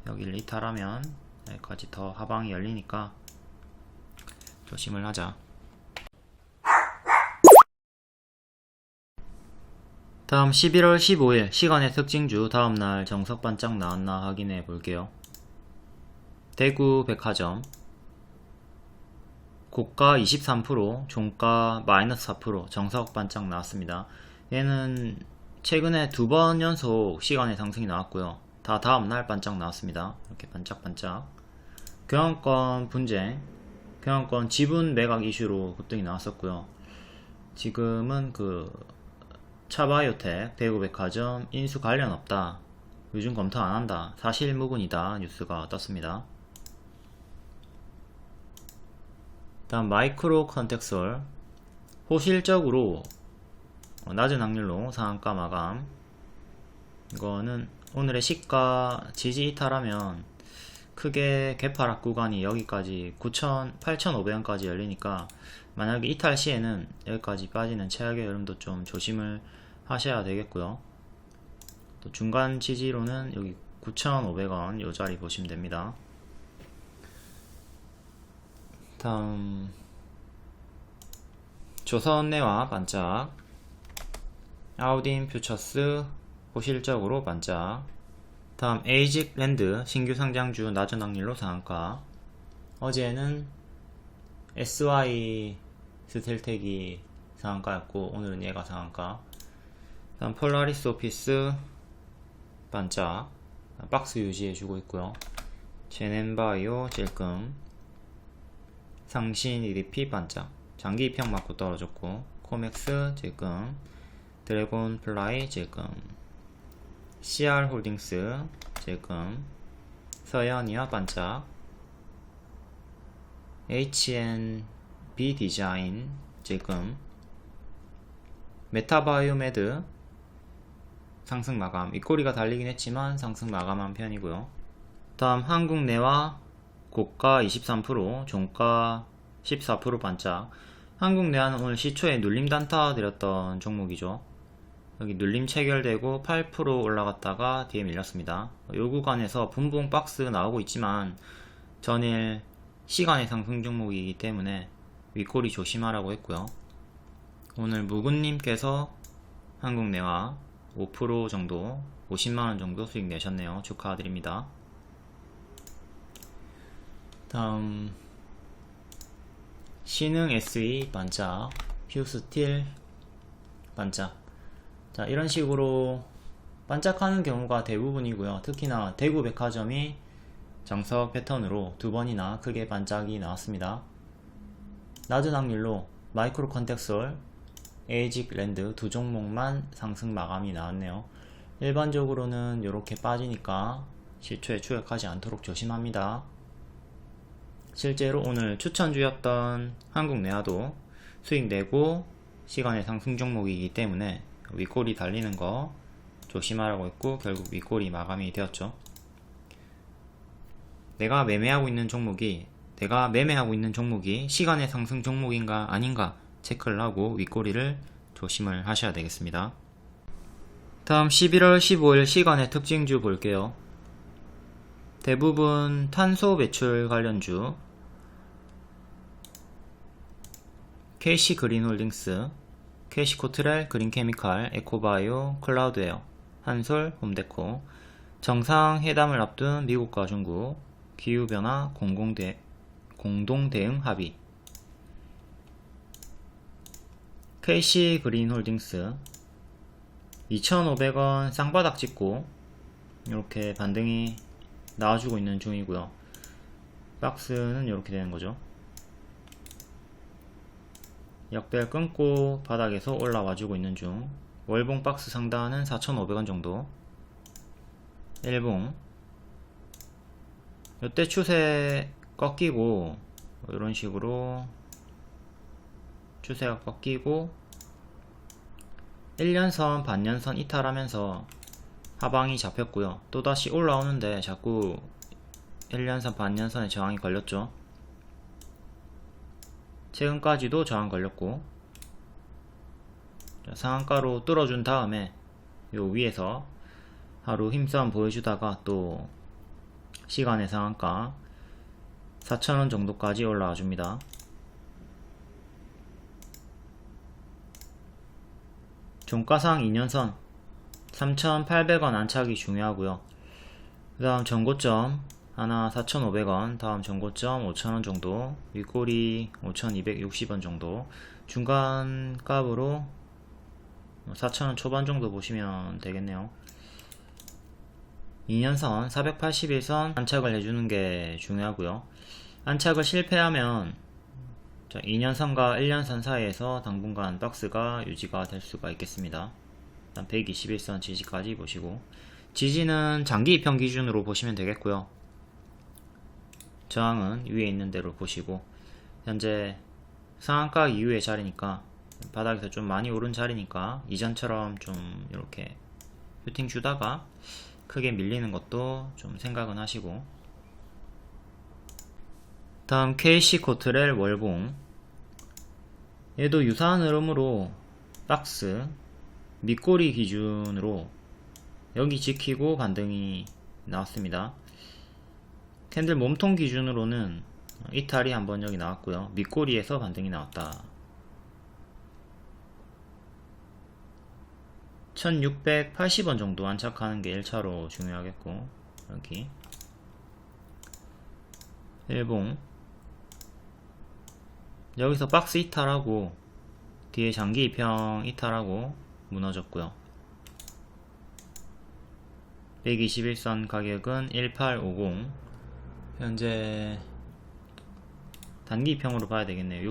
여기를 이탈하면 여기까지 더 하방이 열리니까 조심을 하자. 다음 11월 15일 시간의 특징주 다음날 정석 반짝 나왔나 확인해 볼게요. 대구 백화점 고가 23%, 종가 마이너스 4% 정석 반짝 나왔습니다. 얘는 최근에 두 번 연속 시간의 상승이 나왔고요. 다 다음날 반짝 나왔습니다. 이렇게 반짝반짝. 경영권 분쟁, 경영권 지분 매각 이슈로 급등이 나왔었고요. 지금은 그 차바이오텍, 대구백화점 인수 관련 없다, 요즘 검토 안 한다, 사실무근이다 뉴스가 떴습니다. 다음 마이크로 컨텍솔 호실적으로 낮은 확률로 상한가 마감. 이거는 오늘의 시가 지지 이탈하면 크게 개파락 구간이 여기까지 8,500원까지 열리니까, 만약에 이탈 시에는 여기까지 빠지는 최악의 흐름도 좀 조심을 하셔야 되겠고요. 또 중간 지지로는 여기 9,500원 요 자리 보시면 됩니다. 다음 조선내와 반짝, 아우딘 퓨처스 호실적으로 반짝. 다음 에이직랜드 신규 상장주 낮은 확률로 상한가. 어제는 SY 스텔텍이 상한가였고 오늘은 얘가 상한가. 다음 폴라리스 오피스 반짝 박스 유지해주고 있고요. 제넨바이오 찔끔, 상신 EDP 반짝 장기 입형 맞고 떨어졌고, 코맥스 찔끔, 드래곤플라이 찔끔, CR홀딩스 찔끔, 서현이와 반짝, HNB 디자인 찔끔, 메타바이오메드 상승 마감. 윗꼬리가 달리긴 했지만 상승 마감한 편이고요. 다음 한국내와 고가 23%, 종가 14% 반짝. 한국내화는 오늘 시초에 눌림 단타 드렸던 종목이죠. 여기 눌림 체결되고 8% 올라갔다가 뒤에 밀렸습니다. 요 구간에서 분봉 박스 나오고 있지만 전일 시간의 상승 종목이기 때문에 윗꼬리 조심하라고 했고요. 오늘 무근님께서 한국내화 5% 정도 50만원 정도 수익 내셨네요. 축하드립니다. 다음 신흥 SE 반짝, 휴스틸 반짝. 자, 이런 식으로 반짝하는 경우가 대부분이고요. 특히나 대구백화점이 정석 패턴으로 두 번이나 크게 반짝이 나왔습니다. 낮은 확률로 마이크로 컨텍솔, 에이직랜드 두 종목만 상승 마감이 나왔네요. 일반적으로는 이렇게 빠지니까 시초에 추격하지 않도록 조심합니다. 실제로 오늘 추천주였던 한국내화도 수익 내고 시간의 상승 종목이기 때문에 윗꼬리 달리는 거 조심하라고 했고 결국 윗꼬리 마감이 되었죠. 내가 매매하고 있는 종목이 시간의 상승 종목인가 아닌가 체크를 하고 윗꼬리를 조심을 하셔야 되겠습니다. 다음 11월 15일 시간의 특징주 볼게요. 대부분 탄소 배출 관련주, KC그린홀딩스, KC코트렐, 그린케미칼, 에코바이오, 클라우드웨어, 한솔, 홈데코. 정상회담을 앞둔 미국과 중국, 기후변화 공동대응 합의. KC그린홀딩스 2,500원 쌍바닥 찍고 이렇게 반등이 나와주고 있는 중이고요. 박스는 이렇게 되는 거죠. 역배열 끊고 바닥에서 올라와주고 있는 중. 월봉 박스 상단은 4,500원 정도. 일봉 이때 추세 꺾이고 이런 식으로 추세가 꺾이고 1년선 반년선 이탈하면서 하방이 잡혔고요. 또다시 올라오는데 자꾸 1년선 반년선에 저항이 걸렸죠. 최근까지도 저항 걸렸고, 상한가로 뚫어준 다음에 요 위에서 하루 힘싸움 보여주다가 또 시간의 상한가 4,000원 정도까지 올라와 줍니다. 종가상 2년선 3,800원 안착이 중요하고요. 그 다음 전고점 하나 4,500원, 다음 전고점 5,000원 정도, 윗꼬리 5,260원 정도, 중간 값으로 4,000원 초반 정도 보시면 되겠네요. 2년선 481선 안착을 해주는 게 중요하고요. 안착을 실패하면 2년선과 1년선 사이에서 당분간 박스가 유지가 될 수가 있겠습니다. 일단 121선 지지까지 보시고, 지지는 장기 입형 기준으로 보시면 되겠고요. 저항은 위에 있는 대로 보시고, 현재 상한가 이후의 자리니까 바닥에서 좀 많이 오른 자리니까 이전처럼 좀 이렇게 슈팅 주다가 크게 밀리는 것도 좀 생각은 하시고. 다음 KC코트렐 월봉, 얘도 유사한 흐름으로 박스 밑꼬리 기준으로 여기 지키고 반등이 나왔습니다. 캔들 몸통 기준으로는 이탈이 한번 여기 나왔고요. 밑꼬리에서 반등이 나왔다. 1680원 정도 안착하는 게 1차로 중요하겠고, 여기 일봉 여기서 박스 이탈하고 뒤에 장기 입형 이탈하고 무너졌고요. 121선 가격은 1850. 현재 단기 입형으로 봐야 되겠네요.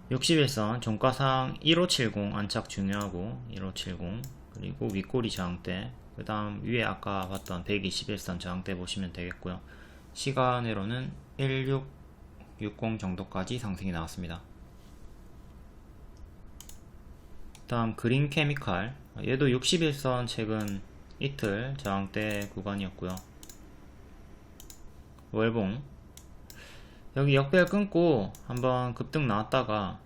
61선 종가상 1570 안착 중요하고, 1570 그리고 윗꼬리 저항대, 그 다음 위에 아까 봤던 121선 저항대 보시면 되겠고요. 시간으로는 1660 정도까지 상승이 나왔습니다. 다음 그린케미칼, 얘도 61선 최근 이틀 저항대 구간이었고요. 월봉 여기 역배열 끊고 한번 급등 나왔다가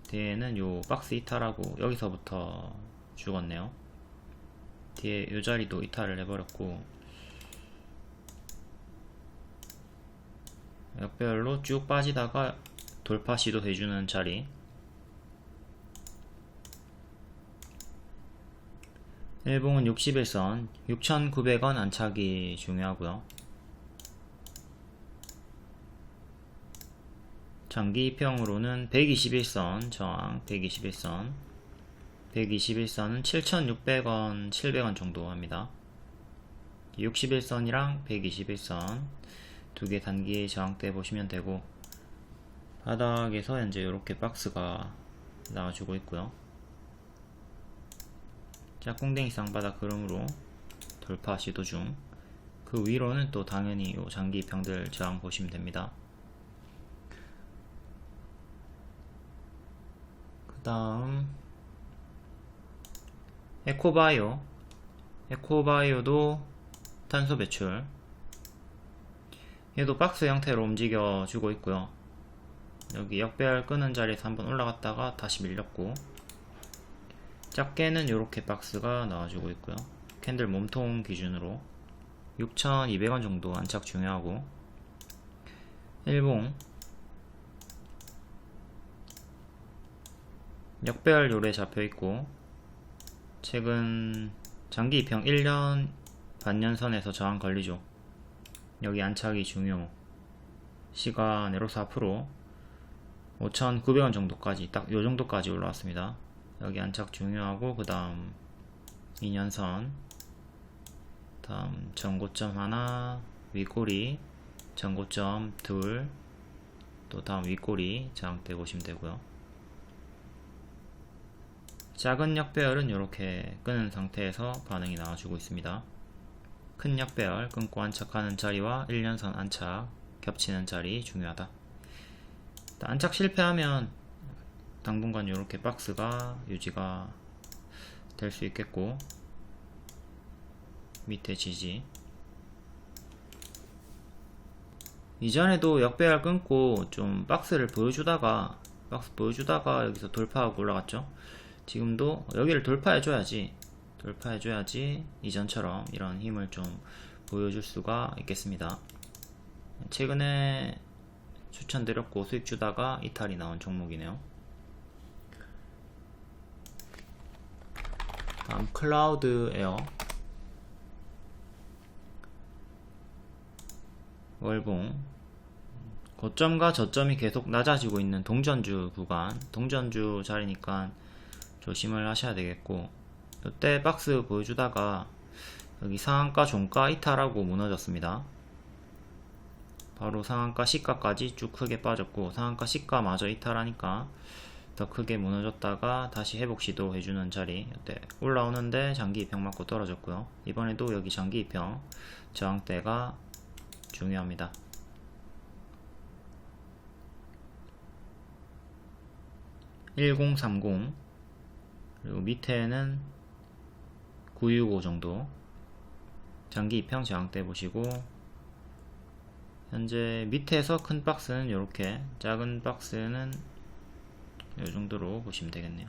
뒤에는 요 박스 이탈하고 여기서부터 죽었네요. 뒤에 요 자리도 이탈을 해버렸고 역배열로 쭉 빠지다가 돌파 시도해주는 자리. 일봉은 60일선 6,900원 안착이 중요하고요. 장기평으로는 121선 저항, 121선 121선은 7,600원 700원 정도 합니다. 61선이랑 121선 두 개 단기 저항대 보시면 되고, 바닥에서 현재 이렇게 박스가 나와주고 있고요. 짝꿍댕이 쌍바닥 흐름으로 돌파 시도 중. 그 위로는 또 당연히 요 장기평들 저항 보시면 됩니다. 그 다음 에코바이오도 탄소 배출, 얘도 박스 형태로 움직여 주고 있고요. 여기 역배열 끄는 자리에서 한번 올라갔다가 다시 밀렸고, 작게는 이렇게 박스가 나와주고 있고요. 캔들 몸통 기준으로 6,200원 정도 안착 중요하고, 일봉 역배열 요래 잡혀있고, 최근 장기 입형 1년 반년선에서 저항 걸리죠. 여기 안착이 중요. 시가 내로스 앞으로 5,900원 정도까지, 딱 요 정도까지 올라왔습니다. 여기 안착 중요하고, 그 다음 2년선, 다음 전고점 하나, 윗꼬리, 전고점 둘, 또 다음 윗꼬리 저항대 보시면 되고요. 작은 역배열은 이렇게 끄는 상태에서 반응이 나와주고 있습니다. 큰 역배열 끊고 안착하는 자리와 1년선 안착 겹치는 자리 중요하다. 안착 실패하면 당분간 이렇게 박스가 유지가 될 수 있겠고, 밑에 지지. 이전에도 역배열 끊고 좀 박스를 보여주다가 여기서 돌파하고 올라갔죠. 지금도 여기를 돌파해줘야지 이전처럼 이런 힘을 좀 보여줄 수가 있겠습니다. 최근에 추천드렸고 수익 주다가 이탈이 나온 종목이네요. 다음 클라우드 에어 월봉, 고점과 저점이 계속 낮아지고 있는 동전주 구간, 동전주 자리니까 조심을 하셔야 되겠고, 이때 박스 보여주다가 여기 상한가 종가 이탈하고 무너졌습니다. 바로 상한가 시가까지 쭉 크게 빠졌고, 상한가 시가 마저 이탈하니까 더 크게 무너졌다가 다시 회복 시도 해주는 자리. 이때 올라오는데 장기 입형 맞고 떨어졌고요. 이번에도 여기 장기 입형 저항대가 중요합니다. (1030) 그리고 밑에는 965 정도 장기 입형 저항대 보시고, 현재 밑에서 큰 박스는 이렇게, 작은 박스는 이 정도로 보시면 되겠네요.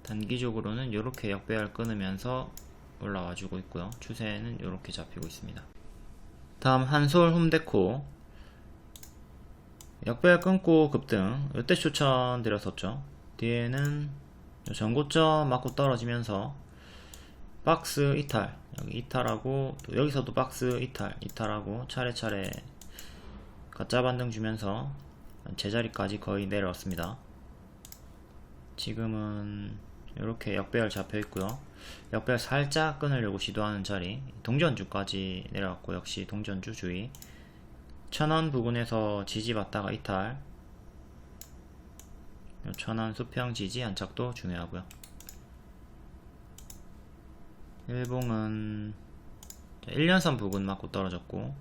단기적으로는 이렇게 역배열 끊으면서 올라와 주고 있고요. 추세는 이렇게 잡히고 있습니다. 다음 한솔 홈데코 역배열 끊고 급등, 이때 추천드렸었죠. 뒤에는 전고점 맞고 떨어지면서 박스 이탈, 여기 이탈하고, 또 여기서도 박스 이탈하고 차례차례 가짜 반등 주면서 제자리까지 거의 내려왔습니다. 지금은 이렇게 역배열 잡혀 있고요. 역배열 살짝 끊으려고 시도하는 자리, 동전주까지 내려왔고, 역시 동전주 주의. 1000원 부근에서 지지받다가 이탈, 1000원 수평 지지 안착도 중요하고요. 일봉은 1년선 부근 맞고 떨어졌고,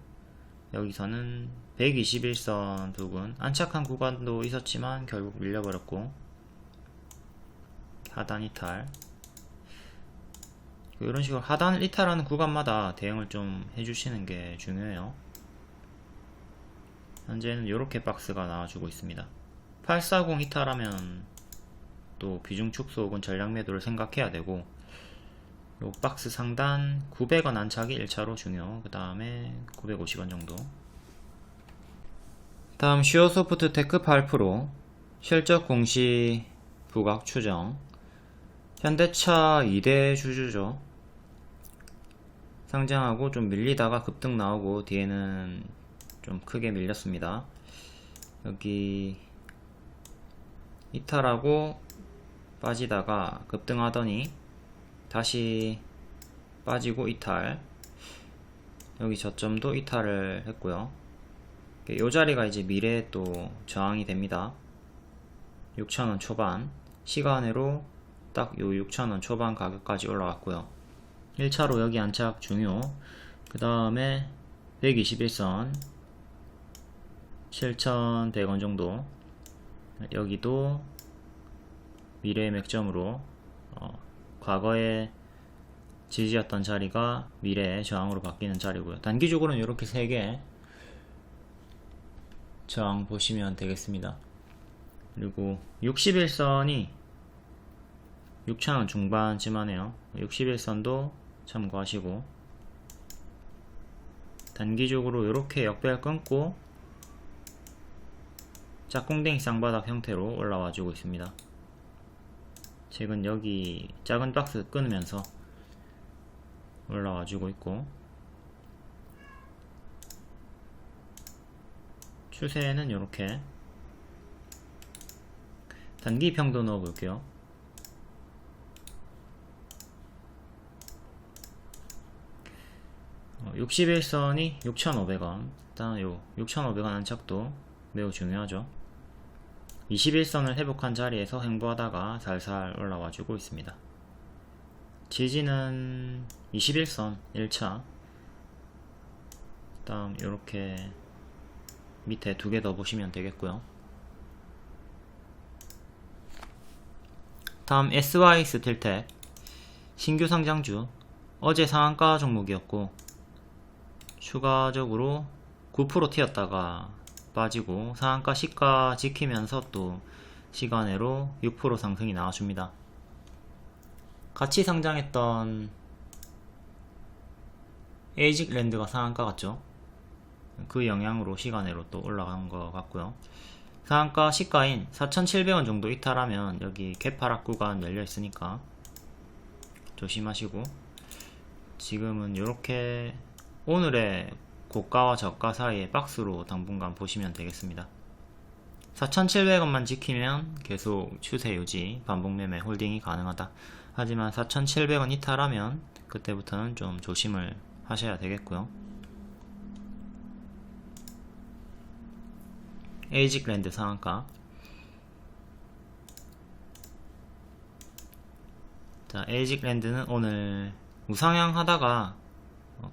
여기서는 121선 부근 안착한 구간도 있었지만 결국 밀려버렸고, 하단 이탈. 이런 식으로 하단을 이탈하는 구간마다 대응을 좀 해주시는 게 중요해요. 현재는 이렇게 박스가 나와주고 있습니다. 840 이탈하면 또 비중 축소 혹은 전략 매도를 생각해야 되고, 요 박스 상단 900원 안착이 1차로 중요. 그 다음에 950원 정도. 다음 슈어소프트테크 8% 실적 공시 부각 추정. 현대차 2대 주주죠. 상장하고 좀 밀리다가 급등 나오고 뒤에는 좀 크게 밀렸습니다. 여기 이탈하고 빠지다가 급등하더니 다시 빠지고 이탈. 여기 저점도 이탈을 했고요. 이 자리가 이제 미래에 또 저항이 됩니다. 6,000원 초반 시간으로 딱 요 6,000원 초반 가격까지 올라왔고요. 1차로 여기 안착 중요. 그 다음에 121선 7,100원 정도. 여기도 미래의 맥점으로 과거에 지지였던 자리가 미래의 저항으로 바뀌는 자리고요. 단기적으로는 이렇게 3개 저항 보시면 되겠습니다. 그리고 61선이 6,000원 중반쯤 하네요. 61선도 참고하시고, 단기적으로 이렇게 역배열 끊고 짝꿍댕이 쌍바닥 형태로 올라와 주고 있습니다. 최근 여기 작은 박스 끊으면서 올라와 주고 있고, 추세는 이렇게 단기 평도 넣어 볼게요. 어, 61선이 6,500원. 일단 요 6,500원 안착도 매우 중요하죠. 21선을 회복한 자리에서 횡보하다가 살살 올라와 주고 있습니다. 지지는 21선 1차. 다음 이렇게 밑에 2개 더 보시면 되겠고요. 다음 SY 스틸텍 신규 상장주. 어제 상한가 종목이었고 추가적으로 9% 튀었다가 빠지고 상한가 시가 지키면서 또 시간외로 6% 상승이 나와줍니다. 같이 상장했던 에이직랜드가 상한가 같죠? 그 영향으로 시간외로 또 올라간 것 같고요. 상한가 시가인 4,700원 정도 이탈하면 여기 개파락 구간 열려 있으니까 조심하시고, 지금은 이렇게 오늘의 고가와 저가 사이에 박스로 당분간 보시면 되겠습니다. 4,700원만 지키면 계속 추세 유지, 반복 매매, 홀딩이 가능하다. 하지만 4,700원 이탈하면 그때부터는 좀 조심을 하셔야 되겠고요. 에이직랜드 상한가. 자, 에이직랜드는 오늘 우상향 하다가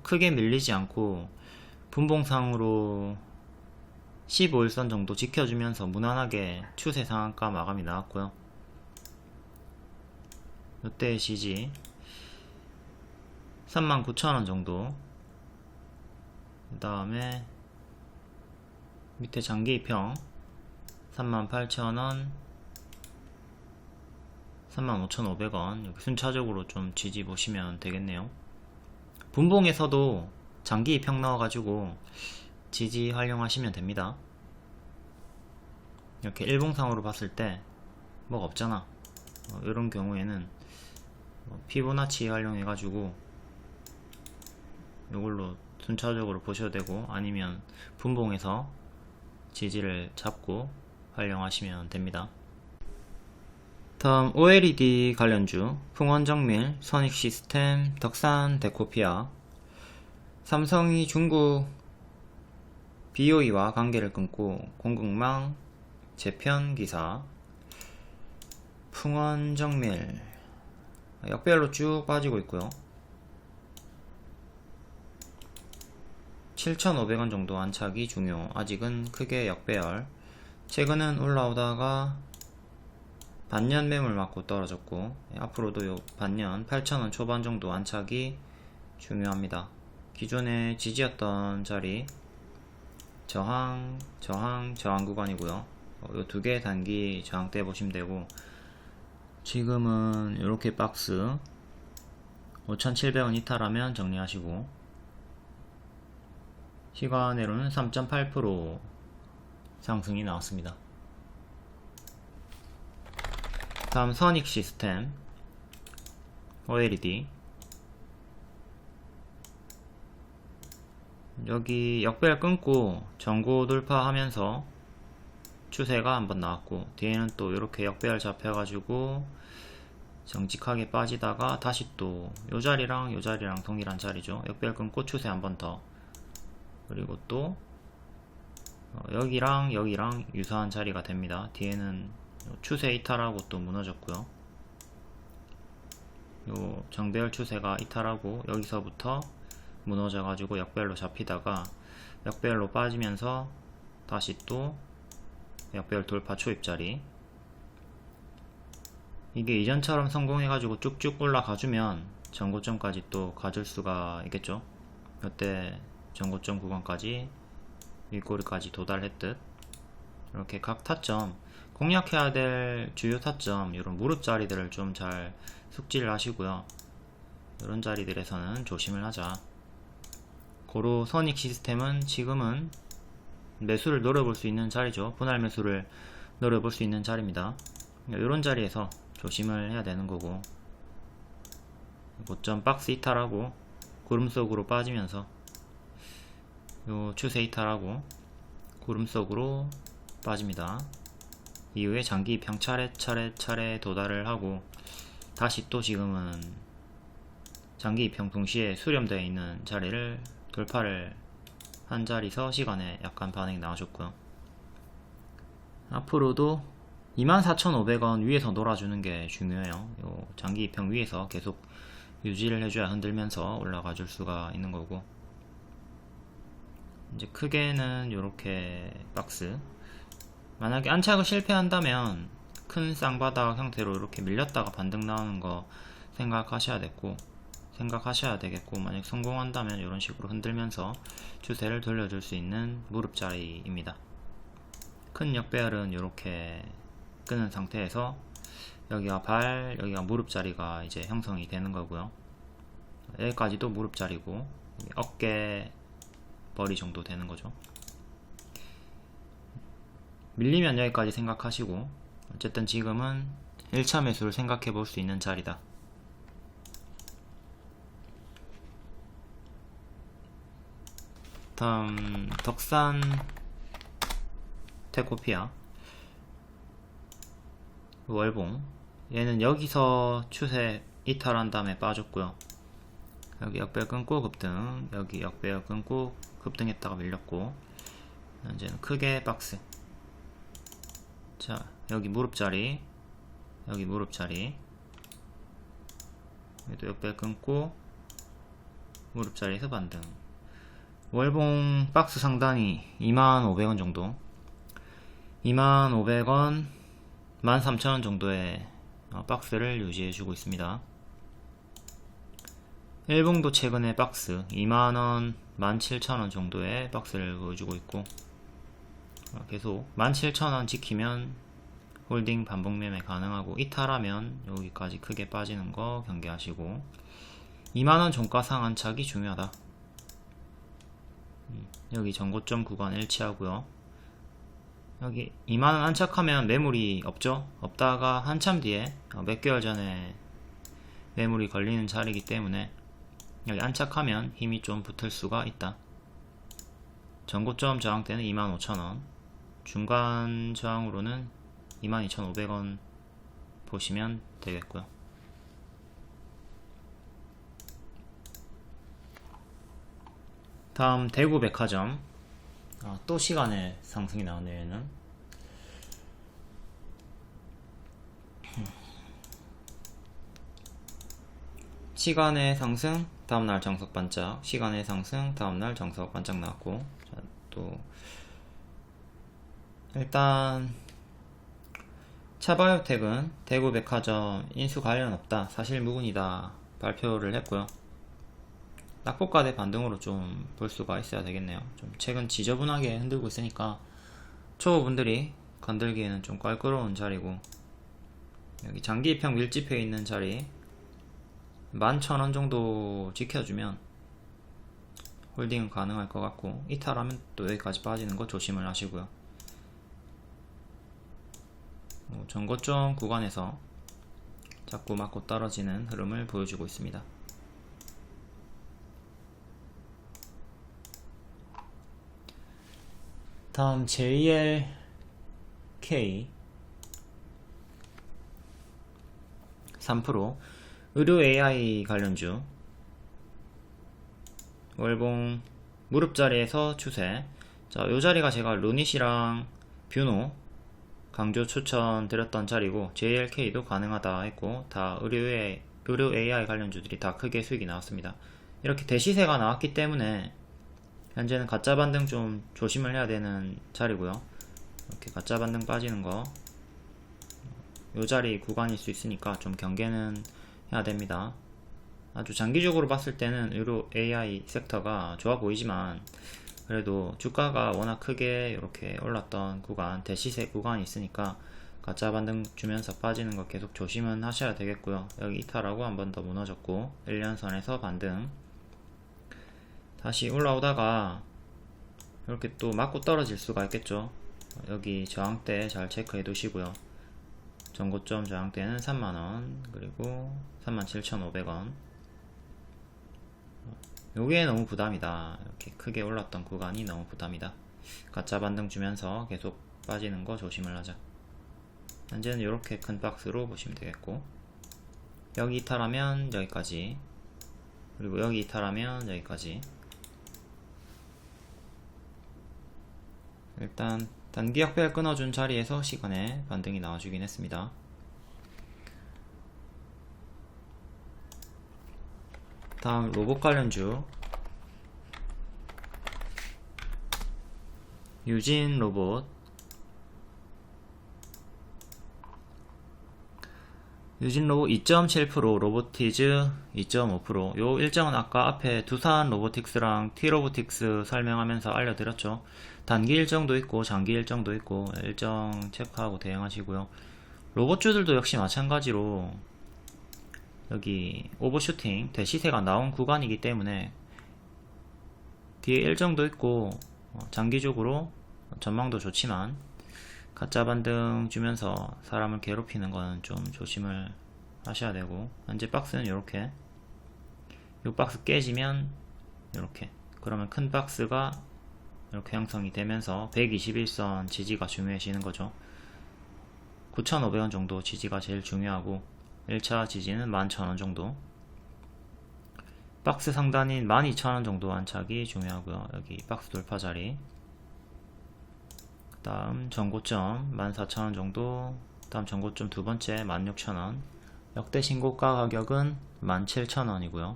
크게 밀리지 않고 분봉상으로 15일선 정도 지켜주면서 무난하게 추세 상한가 마감이 나왔고요. 이때의 지지 39,000원 정도. 그 다음에 밑에 장기 입형 38,000원, 35,500원. 여기 순차적으로 좀 지지 보시면 되겠네요. 분봉에서도 장기 입형 넣어가지고 지지 활용하시면 됩니다. 이렇게 일봉상으로 봤을 때 뭐가 없잖아. 이런 경우에는 피보나치 활용해가지고 이걸로 순차적으로 보셔도 되고, 아니면 분봉에서 지지를 잡고 활용하시면 됩니다. 다음 OLED 관련주 풍원정밀, 선익시스템, 덕산, 데코피아. 삼성이 중국 BOE와 관계를 끊고 공급망 재편 기사. 풍원정밀 역배열로 쭉 빠지고 있고요. 7,500원 정도 안착이 중요. 아직은 크게 역배열. 최근은 올라오다가 반년 매물 맞고 떨어졌고, 앞으로도 요 반년 8,000원 초반 정도 안착이 중요합니다. 기존에 지지였던 자리 저항 구간이고요. 요 두 개 단기 저항대 보시면 되고, 지금은 이렇게 박스 5,700원 이탈하면 정리하시고, 시간으로는 3.8% 상승이 나왔습니다. 다음 선익 시스템 OLED, 여기 역배열 끊고 전고 돌파하면서 추세가 한번 나왔고, 뒤에는 또 이렇게 역배열 잡혀가지고 정직하게 빠지다가 다시 또 요 자리랑 요 자리랑 동일한 자리죠. 역배열 끊고 추세 한번 더, 그리고 또 여기랑 여기랑 유사한 자리가 됩니다. 뒤에는 추세 이탈하고 또 무너졌고요. 요 정배열 추세가 이탈하고 여기서부터 무너져 가지고 역배열로 잡히다가 역배열로 빠지면서 다시 또 역배열 돌파 초입자리, 이게 이전처럼 성공해 가지고 쭉쭉 올라가주면 전고점까지 또 가줄 수가 있겠죠. 이때 전고점 구간까지 윗꼬리까지 도달했듯, 이렇게 각 타점 공략해야 될 주요 타점, 이런 무릎 자리들을 좀 잘 숙지를 하시고요. 이런 자리들에서는 조심을 하자. 고로 선익 시스템은 지금은 매수를 노려볼 수 있는 자리죠. 분할 매수를 노려볼 수 있는 자리입니다. 이런 자리에서 조심을 해야 되는 거고, 고점 박스 이탈하고 구름 속으로 빠지면서 요 추세 이탈하고 구름 속으로 빠집니다. 이후에 장기 입형 차례 도달을 하고, 다시 또 지금은 장기 입형 동시에 수렴되어 있는 자리를 돌파를 한 자리서 시간에 약간 반응이 나와줬고요. 앞으로도 24,500원 위에서 놀아주는 게 중요해요. 요 장기 입형 위에서 계속 유지를 해줘야 흔들면서 올라가 줄 수가 있는 거고, 이제 크게는 요렇게 박스, 만약에 안착을 실패한다면 큰 쌍바닥 형태로 이렇게 밀렸다가 반등 나오는 거 생각하셔야 되겠고, 만약 성공한다면 이런 식으로 흔들면서 추세를 돌려줄 수 있는 무릎 자리입니다. 큰 역배열은 이렇게 끄는 상태에서 여기가 발, 여기가 무릎 자리가 이제 형성이 되는 거고요. 여기까지도 무릎 자리고, 어깨 머리 정도 되는 거죠. 밀리면 여기까지 생각하시고, 어쨌든 지금은 1차 매수를 생각해 볼 수 있는 자리다. 다음 덕산 테코피아 월봉, 얘는 여기서 추세 이탈한 다음에 빠졌고요. 여기 역배열 끊고 급등, 여기 역배열 끊고 급등했다가 밀렸고, 이제는 크게 박스. 자, 여기 무릎자리, 여기 무릎자리, 여기도 역배열 끊고 무릎자리에서 반등. 월봉 박스 상단이 25,000원 정도, 25,000원, 13,000원 정도의 박스를 유지해주고 있습니다. 일봉도 최근에 박스 2만원, 17,000원 정도의 박스를 보여주고 있고, 계속 17,000원 지키면 홀딩 반복 매매 가능하고, 이탈하면 여기까지 크게 빠지는 거 경계하시고, 2만원 종가 상한착이 중요하다. 여기 전고점 구간 일치하고요. 여기 2만원 안착하면 매물이 없죠. 없다가 한참 뒤에 몇 개월 전에 매물이 걸리는 자리이기 때문에 여기 안착하면 힘이 좀 붙을 수가 있다. 전고점 저항대는 25,000원, 중간 저항으로는 22,500원 보시면 되겠고요. 다음 대구백화점, 또 시간에 상승이 나오네요. 얘는 시간의 상승, 다음날 정석 반짝, 시간의 상승, 다음날 정석 반짝 나왔고, 자, 또 일단 차바이오텍은 대구백화점 인수 관련 없다, 사실무근이다 발표를 했고요. 낙폭과대 반등으로 좀 볼 수가 있어야 되겠네요. 좀 최근 지저분하게 흔들고 있으니까 초보분들이 건들기에는 좀 껄끄러운 자리고, 여기 장기 입형 밀집해 있는 자리 11,000원 정도 지켜주면 홀딩은 가능할 것 같고, 이탈하면 또 여기까지 빠지는 거 조심을 하시고요. 전고점 구간에서 자꾸 맞고 떨어지는 흐름을 보여주고 있습니다. 다음 JLK 3%, 의료 AI 관련주 월봉 무릎자리에서 추세. 자, 요 자리가 제가 루닛이랑 뷰노 강조 추천 드렸던 자리고, JLK도 가능하다 했고, 다 의료 AI 관련주들이 다 크게 수익이 나왔습니다. 이렇게 대시세가 나왔기 때문에 현재는 가짜 반등 좀 조심을 해야 되는 자리고요. 이렇게 가짜 반등 빠지는 거, 요 자리 구간일 수 있으니까 좀 경계는 해야 됩니다. 아주 장기적으로 봤을 때는 의료 AI 섹터가 좋아 보이지만, 그래도 주가가 워낙 크게 이렇게 올랐던 구간, 대시세 구간이 있으니까 가짜 반등 주면서 빠지는 거 계속 조심은 하셔야 되겠고요. 여기 이탈하고 한 번 더 무너졌고 1년선에서 반등, 다시 올라오다가 이렇게 또 맞고 떨어질 수가 있겠죠. 여기 저항대 잘 체크해 두시고요. 전고점 저항대는 3만원, 그리고 37,500원. 요게 너무 부담이다. 이렇게 크게 올랐던 구간이 너무 부담이다. 가짜 반등 주면서 계속 빠지는 거 조심을 하자. 현재는 이렇게 큰 박스로 보시면 되겠고, 여기 이탈하면 여기까지, 그리고 여기 이탈하면 여기까지. 일단 단기 역배열 끊어준 자리에서 시간에 반등이 나와주긴 했습니다. 다음 로봇 관련주 유진 로봇. 유진 로봇 2.7%, 로보티즈 2.5%. 요 일정은 아까 앞에 두산 로보틱스랑 T로보틱스 설명하면서 알려드렸죠. 단기 일정도 있고 장기 일정도 있고, 일정 체크하고 대응하시고요. 로봇주들도 역시 마찬가지로 여기 오버슈팅 대시세가 나온 구간이기 때문에 뒤에 일정도 있고, 장기적으로 전망도 좋지만 가짜 반등 주면서 사람을 괴롭히는 거는 좀 조심을 하셔야 되고, 현재 박스는 이렇게, 이 박스 깨지면 이렇게, 그러면 큰 박스가 이렇게 형성이 되면서 121선 지지가 중요해지는 거죠. 9,500원 정도 지지가 제일 중요하고, 1차 지지는 11,000원 정도, 박스 상단인 12,000원 정도 안착이 중요하고요. 여기 박스 돌파 자리, 다음 전고점 14,000원 정도, 다음 전고점 두 번째 16,000원, 역대 신고가 가격은 17,000원이고요.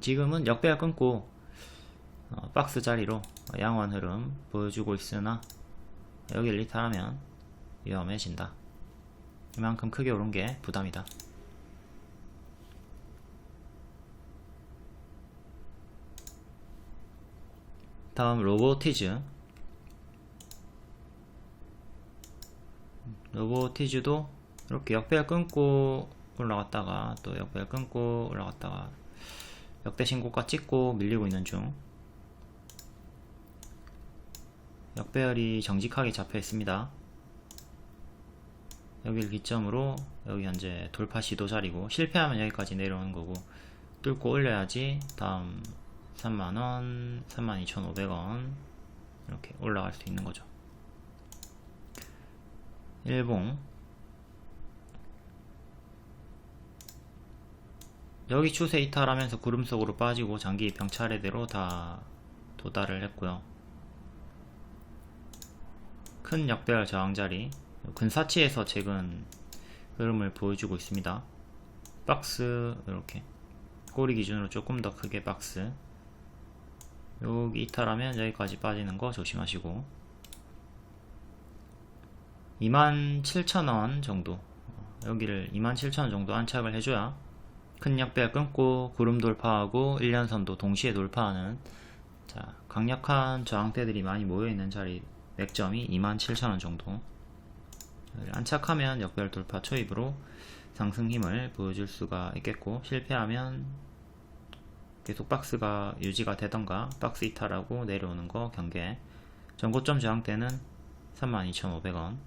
지금은 역배열 끊고 박스 자리로 양호한 흐름 보여주고 있으나, 여기를 이탈하면 위험해진다. 이만큼 크게 오른 게 부담이다. 다음 로보티즈. 로보티즈도 이렇게 역배열 끊고 올라갔다가 또 역배열 끊고 올라갔다가 역대 신고가 찍고 밀리고 있는 중, 역배열이 정직하게 잡혀 있습니다. 여기를 기점으로 여기 현재 돌파 시도 자리고, 실패하면 여기까지 내려오는 거고, 뚫고 올려야지 다음 3만원, 32,500원 이렇게 올라갈 수 있는 거죠. 일봉 여기 추세 이탈하면서 구름 속으로 빠지고 장기 병차례대로 다 도달을 했고요. 큰 역배열 저항자리 근사치에서 최근 흐름을 보여주고 있습니다. 박스 이렇게 꼬리 기준으로 조금 더 크게 박스, 여기 이탈하면 여기까지 빠지는 거 조심하시고, 27,000원 정도, 여기를 27,000원 정도 안착을 해줘야 큰 역배열 끊고 구름 돌파하고 1년선도 동시에 돌파하는, 자, 강력한 저항대들이 많이 모여있는 자리 맥점이 27,000원 정도 안착하면 역배열 돌파 초입으로 상승 힘을 보여줄 수가 있겠고, 실패하면 계속 박스가 유지가 되던가 박스 이탈하고 내려오는 거 경계. 전고점 저항대는 32,500원,